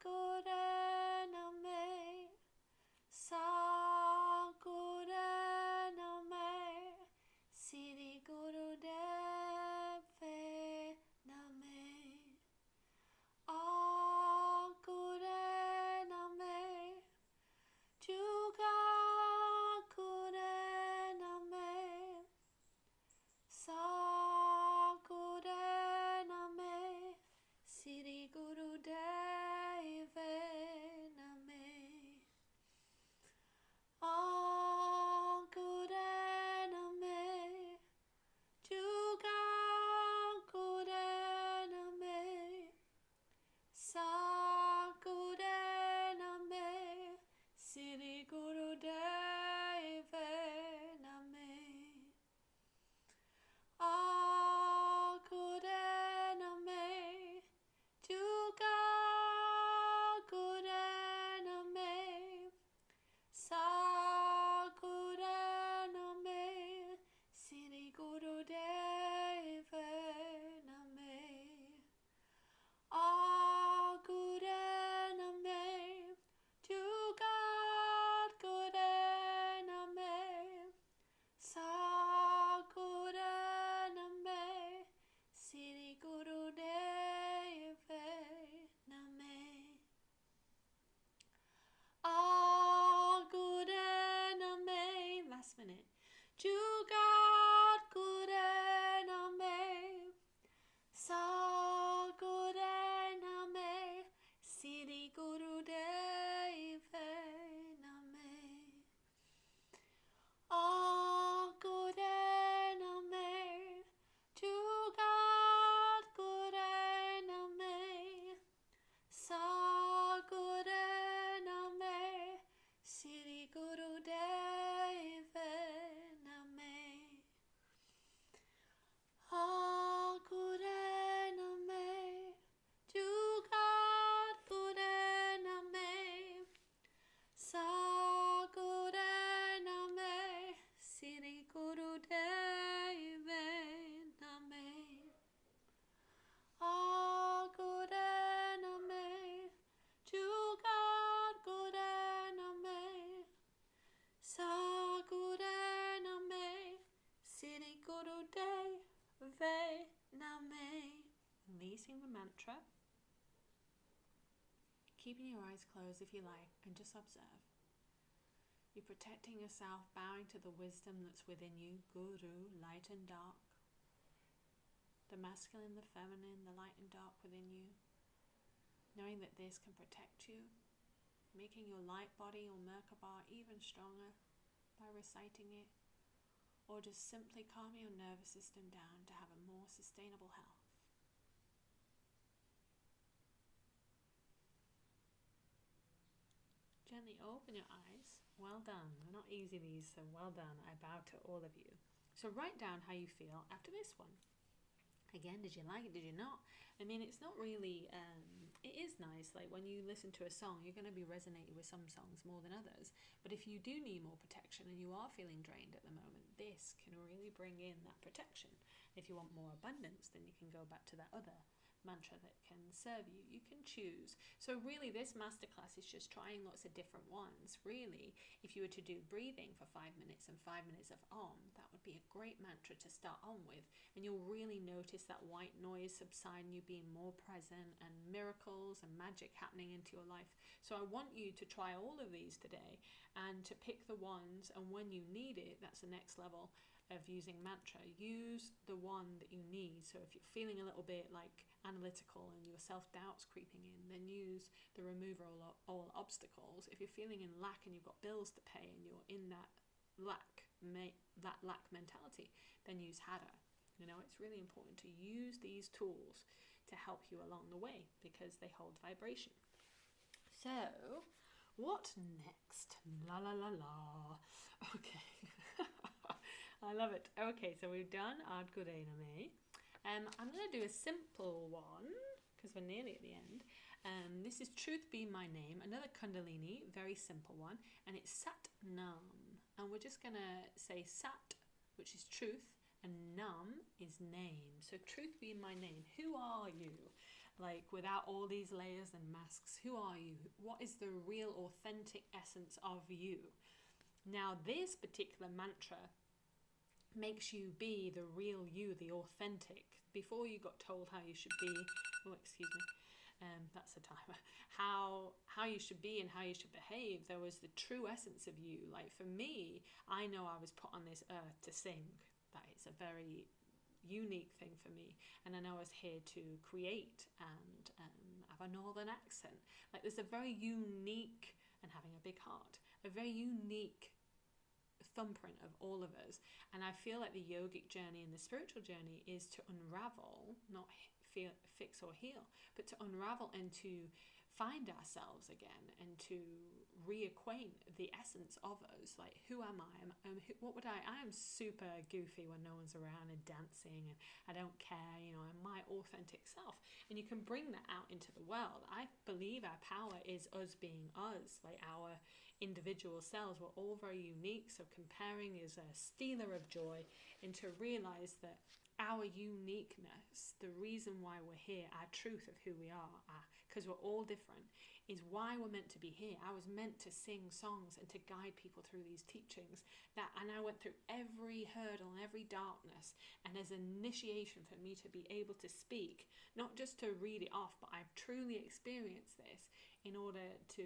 Gure Namay, Sa Gure Namay, Siri Guru Deve Namay. Ah Gure Namay, Juga Gure Namay, Sa Gure Namay, Siri Guru Deve Namay. Ah Gure Namay, Juga Gure Namay, Sa Gure Namay, Siri Guru Deve Namay. Ah Gure Namay, Juga Gure Namay, Sa Gure Namay, Siri Guru Deve Namay. Ah Gure Namay, Juga Gure Namay, Sa Gure Namay, Siri Guru Deve Namay. Ah Gure Namay, last minute. Juga Gure Namay, Sa Gure Namay, Siri Guru Deve Namay. Ah Gure Namay, Juga Gure Namay, Sa Gure Namay, Siri Guru Deve Namay. Ah Gure Namay, Juga Gure Namay, Sa Gure Namay, Siri Guru Deve Namay. Ah Gure Namay, Juga Gure Namay, Sa Gure Namay, Siri Guru Deve Namay. Releasing the mantra. Keeping your eyes closed if you like, and just observe. You're protecting yourself, bowing to the wisdom that's within you, Guru, light and dark. The masculine, the feminine, the light and dark within you. Knowing that this can protect you, making your light body or Merkaba even stronger by reciting it, or just simply calming your nervous system down to have a more sustainable health. Gently open your eyes. Well done. They're not easy, these, so well done. I bow to all of you. So write down how you feel after this one. Again, did you like it? Did you not? I mean, it's not really, it is nice. Like when you listen to a song, you're going to be resonating with some songs more than others. But if you do need more protection and you are feeling drained at the moment, this can really bring in that protection. If you want more abundance, then you can go back to that other mantra that can serve you. You can choose. So really this masterclass is just trying lots of different ones. Really, if you were to do breathing for 5 minutes and 5 minutes of Om, that would be a great mantra to start on with, and you'll really notice that white noise subside and you being more present and miracles and magic happening into your life. So I want you to try all of these today and to pick the ones, and when you need it, that's the next level of using mantra. Use the one that you need. So if you're feeling a little bit like analytical and your self-doubt's creeping in, then use the remover all obstacles. If you're feeling in lack and you've got bills to pay and you're in that lack mentality, then use HAR. You know, it's really important to use these tools to help you along the way because they hold vibration. So what next? La la la la. Okay. I love it. Okay, so we've done AAD GURAY NAMAY. I'm going to do a simple one because we're nearly at the end. This is Truth Be My Name, another Kundalini, very simple one, and it's Sat Nam. And we're just going to say Sat, which is truth, and Nam is name. So Truth Be My Name. Who are you? Like without all these layers and masks, who are you? What is the real authentic essence of you? Now this particular mantra makes you be the real you, the authentic. Before you got told how you should be, oh excuse me, that's a timer, how you should be and how you should behave, there was the true essence of you. Like for me, I know I was put on this earth to sing. That is a very unique thing for me, and I know I was here to create and have a northern accent. Like there's a very unique, and having a big heart, a very unique thumbprint of all of us. And I feel like the yogic journey and the spiritual journey is to unravel, not fix or heal, but to unravel and to find ourselves again and to reacquaint the essence of us. Like, who am I? What would I am super goofy when no one's around and dancing, and I don't care, you know, I'm my authentic self. And you can bring that out into the world. I believe our power is us being us, like our individual selves. We're all very unique, so comparing is a stealer of joy, and to realize that our uniqueness, the reason why we're here, our truth of who we are, because we're all different, is why we're meant to be here. I was meant to sing songs and to guide people through these teachings, and I went through every hurdle and every darkness, and as an initiation for me to be able to speak, not just to read it off, but I've truly experienced this in order to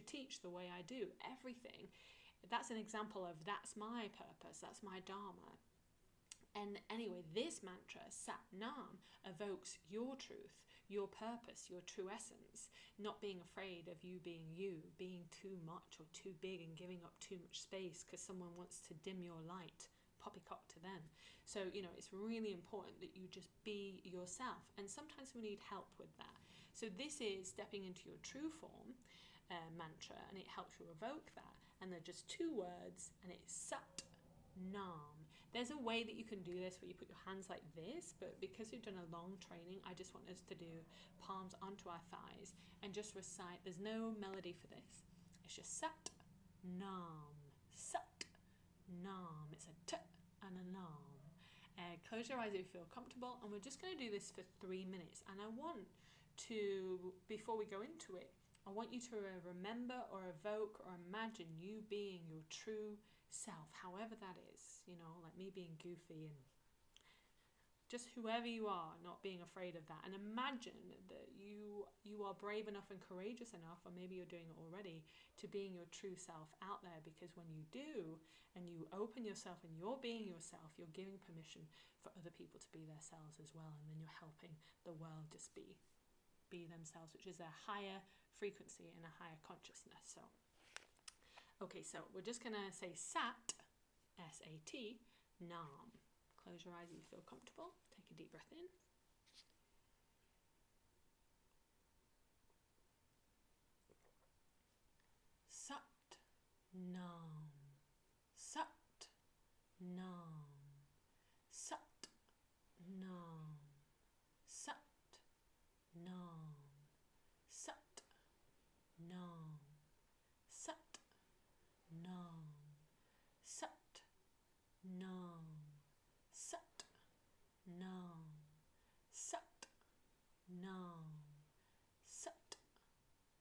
teach the way I do everything. That's an example of that's my purpose, that's my dharma. And anyway, this mantra, Sat Nam, evokes your truth, your purpose, your true essence, not being afraid of you, being too much or too big and giving up too much space because someone wants to dim your light. Poppycock to them. So, you know, it's really important that you just be yourself. And sometimes we need help with that. So this is stepping into your true form mantra, and it helps you evoke that. And they're just 2 words, and it's Sat Nam. There's a way that you can do this where you put your hands like this, but because we've done a long training, I just want us to do palms onto our thighs and just recite. There's no melody for this. It's just Sat Nam, Sat Nam. It's a T and a Nam. Close your eyes if you feel comfortable, and we're just going to do this for 3 minutes. And I want to, before we go into it, I want you to remember or evoke or imagine you being your true self, however that is, you know, like me being goofy, and just whoever you are, not being afraid of that. And imagine that you are brave enough and courageous enough, or maybe you're doing it already, to being your true self out there. Because when you do, and you open yourself and you're being yourself, you're giving permission for other people to be themselves as well, and then you're helping the world just be themselves, which is a higher frequency and a higher consciousness. So okay, so we're just going to say Sat, S-A-T, Nam. Close your eyes if you feel comfortable. Take a deep breath in. Sat, Nam, Sat, Nam.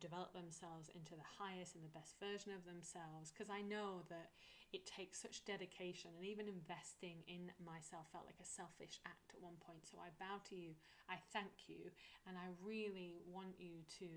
develop themselves into the highest and the best version of themselves, because I know that it takes such dedication, and even investing in myself felt like a selfish act at one point. So I bow to you, I thank you, and I really want you to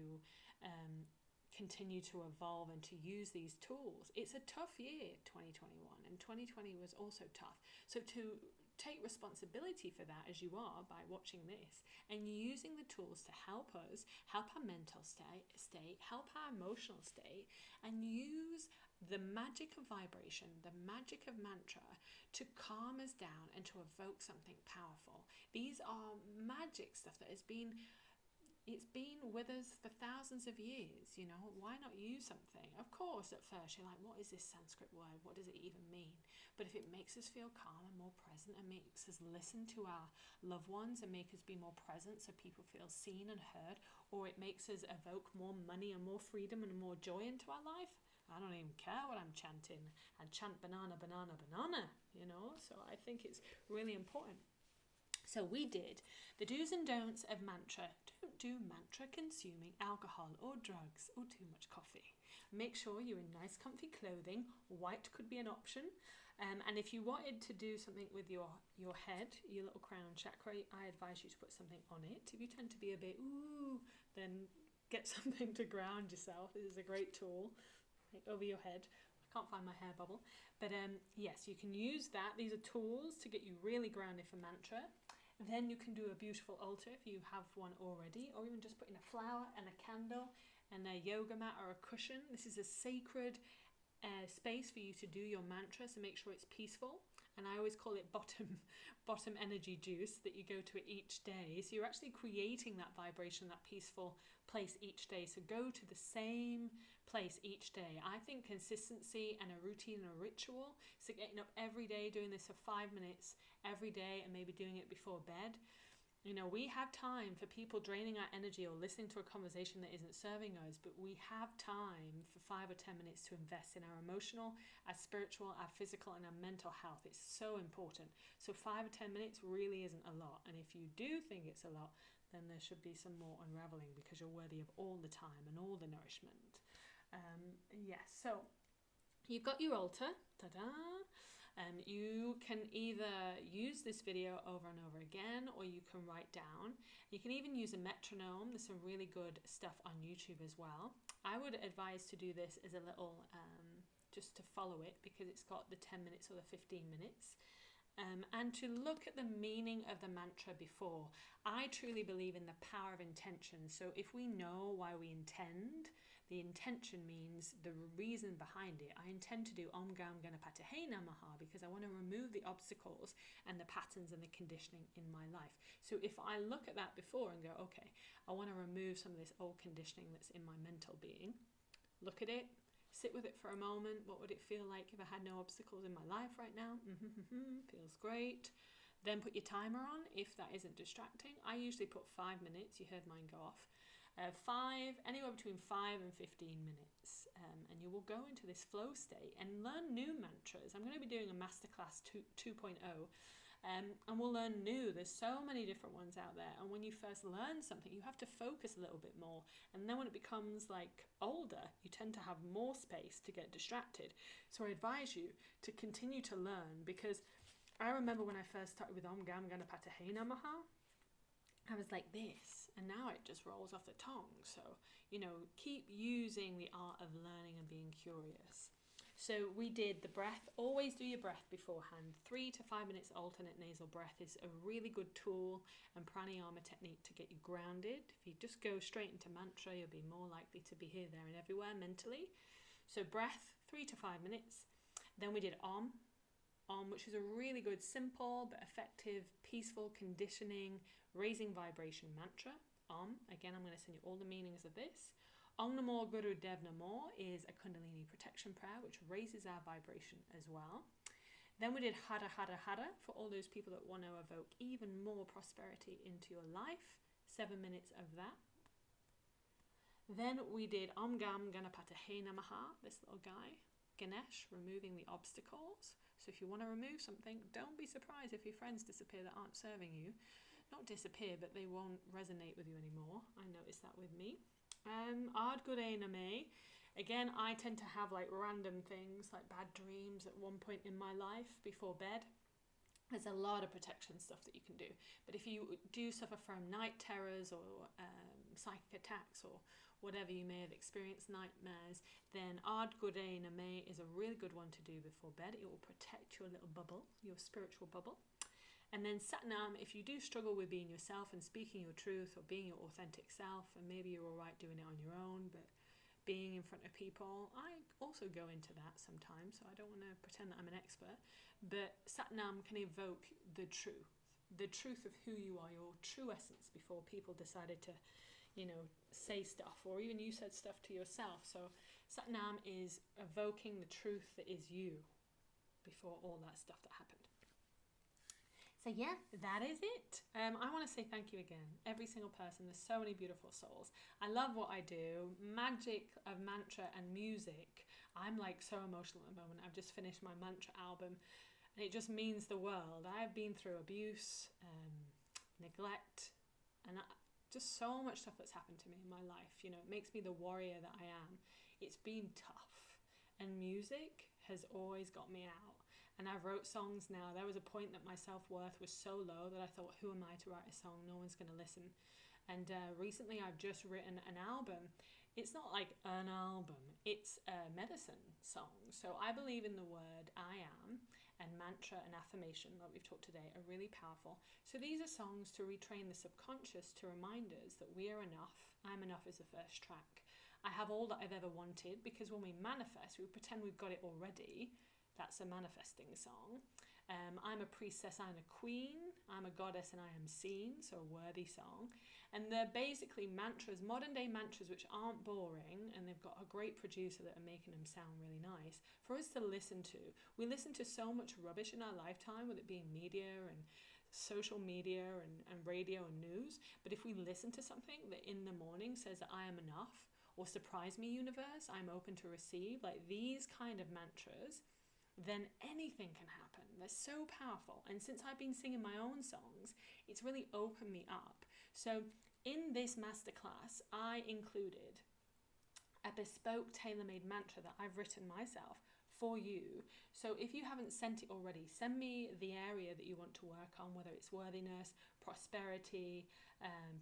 continue to evolve and to use these tools. It's a tough year, 2021, and 2020 was also tough. So to take responsibility for that, as you are by watching this and using the tools to help us, help our mental state, help our emotional state, and use the magic of vibration, the magic of mantra to calm us down and to evoke something powerful. These are magic stuff that it's been with us for thousands of years, you know. Why not use something? Of course, at first you're like, what is this Sanskrit word? What does it even mean? But if it makes us feel calm and more present and makes us listen to our loved ones and make us be more present so people feel seen and heard, or it makes us evoke more money and more freedom and more joy into our life, I don't even care what I'm chanting. I chant banana, banana, banana, you know. So I think it's really important. So we did the do's and don'ts of mantra. Don't do mantra consuming alcohol or drugs or too much coffee. Make sure you're in nice comfy clothing. White could be an option. And if you wanted to do something with your head, your little crown chakra, I advise you to put something on it. If you tend to be a bit ooh, then get something to ground yourself. This is a great tool, like over your head. I can't find my hair bubble. But yes, you can use that. These are tools to get you really grounded for mantra. Then you can do a beautiful altar if you have one already, or even just put in a flower and a candle and a yoga mat or a cushion. This is a sacred space for you to do your mantra, so make sure it's peaceful. And I always call it bottom energy juice that you go to each day. So you're actually creating that vibration, that peaceful place each day. So go to the same place each day. I think consistency and a routine and a ritual, so getting up every day, doing this for 5 minutes every day, and maybe doing it before bed. You know, we have time for people draining our energy or listening to a conversation that isn't serving us, but we have time for 5 or 10 minutes to invest in our emotional, our spiritual, our physical, and our mental health. It's so important. So 5 or 10 minutes really isn't a lot. And if you do think it's a lot, then there should be some more unraveling, because you're worthy of all the time and all the nourishment. Yes, so you've got your altar. Ta-da! You can either use this video over and over again, or you can write down. You can even use a metronome. There's some really good stuff on YouTube as well. I would advise to do this as a little, just to follow it, because it's got the 10 minutes or the 15 minutes. And to look at the meaning of the mantra before. I truly believe in the power of intention. So if we know why we intend, the intention means the reason behind it. I intend to do Om Gam Gana Pataye Namaha because I want to remove the obstacles and the patterns and the conditioning in my life. So if I look at that before and go, okay, I want to remove some of this old conditioning that's in my mental being, look at it, sit with it for a moment. What would it feel like if I had no obstacles in my life right now? Feels great. Then put your timer on if that isn't distracting. I usually put 5 minutes. You heard mine go off. Anywhere between 5 and 15 minutes. And you will go into this flow state and learn new mantras. I'm going to be doing a Masterclass 2.0. And we'll learn new. There's so many different ones out there. And when you first learn something, you have to focus a little bit more. And then when it becomes like older, you tend to have more space to get distracted. So I advise you to continue to learn, because I remember when I first started with Om Gam Gana Pataye Namaha, I was like this, and now it just rolls off the tongue. So, you know, keep using the art of learning and being curious. So we did the breath. Always do your breath beforehand. 3 to 5 minutes alternate nasal breath is a really good tool and pranayama technique to get you grounded. If you just go straight into mantra, you'll be more likely to be here, there, and everywhere mentally. So breath, 3 to 5 minutes. Then we did Om, which is a really good, simple but effective, peaceful conditioning, raising vibration mantra. Om, again, I'm going to send you all the meanings of this. Om NAMORE Guru Dev NAMORE is a Kundalini protection prayer, which raises our vibration as well. Then we did HAR HAR HAR for all those people that want to evoke even more prosperity into your life. 7 minutes of that. Then we did Om Gam Gana Pataye Namaha, this little guy. Ganesh, removing the obstacles. So if you want to remove something, don't be surprised if your friends disappear that aren't serving you. Not disappear, but they won't resonate with you anymore. I noticed that with me. AAD GURAY NAMAY. Again, I tend to have like random things like bad dreams at one point in my life before bed. There's a lot of protection stuff that you can do. But if you do suffer from night terrors or psychic attacks or whatever, you may have experienced nightmares, then AAD GURAY NAMAY is a really good one to do before bed. It will protect your little bubble, your spiritual bubble. And then Satnam, if you do struggle with being yourself and speaking your truth or being your authentic self, and maybe you're all right doing it on your own, but being in front of people, I also go into that sometimes, so I don't want to pretend that I'm an expert. But Satnam can evoke the truth of who you are, your true essence, before people decided to, say stuff, or even you said stuff to yourself. So Satnam is evoking the truth that is you before all that stuff that happened. So yeah, that is it. I want to say thank you again, every single person. There's so many beautiful souls. I love what I do. Magic of mantra and music. I'm like so emotional at the moment. I've just finished my mantra album and it just means the world. I've been through abuse, neglect, and just so much stuff that's happened to me in my life. It makes me the warrior that I am. It's been tough, and music has always got me out. And I've wrote songs now. There was a point that my self-worth was so low that I thought, who am I to write a song? No one's going to listen. And recently I've just written an album. It's not like an album. It's a medicine song. So I believe in the word I am, and mantra and affirmation that we've talked today are really powerful. So these are songs to retrain the subconscious to remind us that we are enough. I'm enough is the first track. I have all that I've ever wanted, because when we manifest, we pretend we've got it already. That's a manifesting song. I'm a priestess, I'm a queen, I'm a goddess and I am seen, so a worthy song. And they're basically mantras, modern day mantras, which aren't boring, and they've got a great producer that are making them sound really nice for us to listen to. We listen to so much rubbish in our lifetime, with it being media and social media and radio and news. But if we listen to something that in the morning says that I am enough, or surprise me universe, I'm open to receive, like these kind of mantras, then anything can happen. They're so powerful. And since I've been singing my own songs, it's really opened me up. So in this masterclass, I included a bespoke tailor-made mantra that I've written myself for you. So if you haven't sent it already, send me the area that you want to work on, whether it's worthiness, prosperity,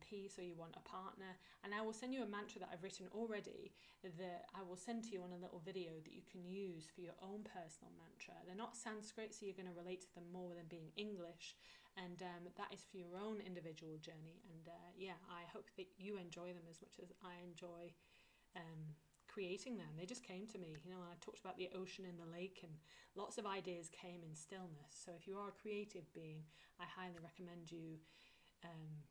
peace, or you want a partner, and I will send you a mantra that I've written already that I will send to you on a little video that you can use for your own personal mantra. They're not Sanskrit, so you're going to relate to them more than being English, and that is for your own individual journey. And yeah, I hope that you enjoy them as much as I enjoy creating them. They just came to me. I talked about the ocean and the lake, and lots of ideas came in stillness. So if you are a creative being, I highly recommend you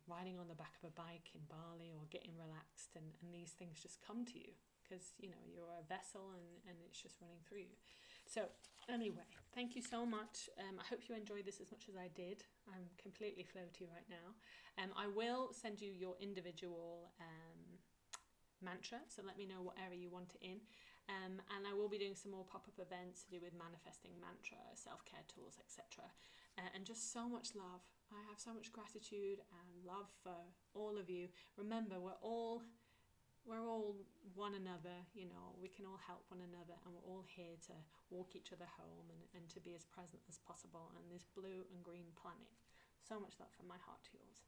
riding on the back of a bike in Bali or getting relaxed, and these things just come to you because you're a vessel and it's just running through you. So anyway, thank you so much. I hope you enjoyed this as much as I did. I'm completely floaty right now. I will send you your individual mantra, so let me know what area you want it in, and I will be doing some more pop-up events to do with manifesting mantra, self-care tools, etc. And just so much love. I have so much gratitude and love for all of you. Remember, we're all one another. We can all help one another, and we're all here to walk each other home and to be as present as possible on this blue and green planet. So much love from my heart to yours.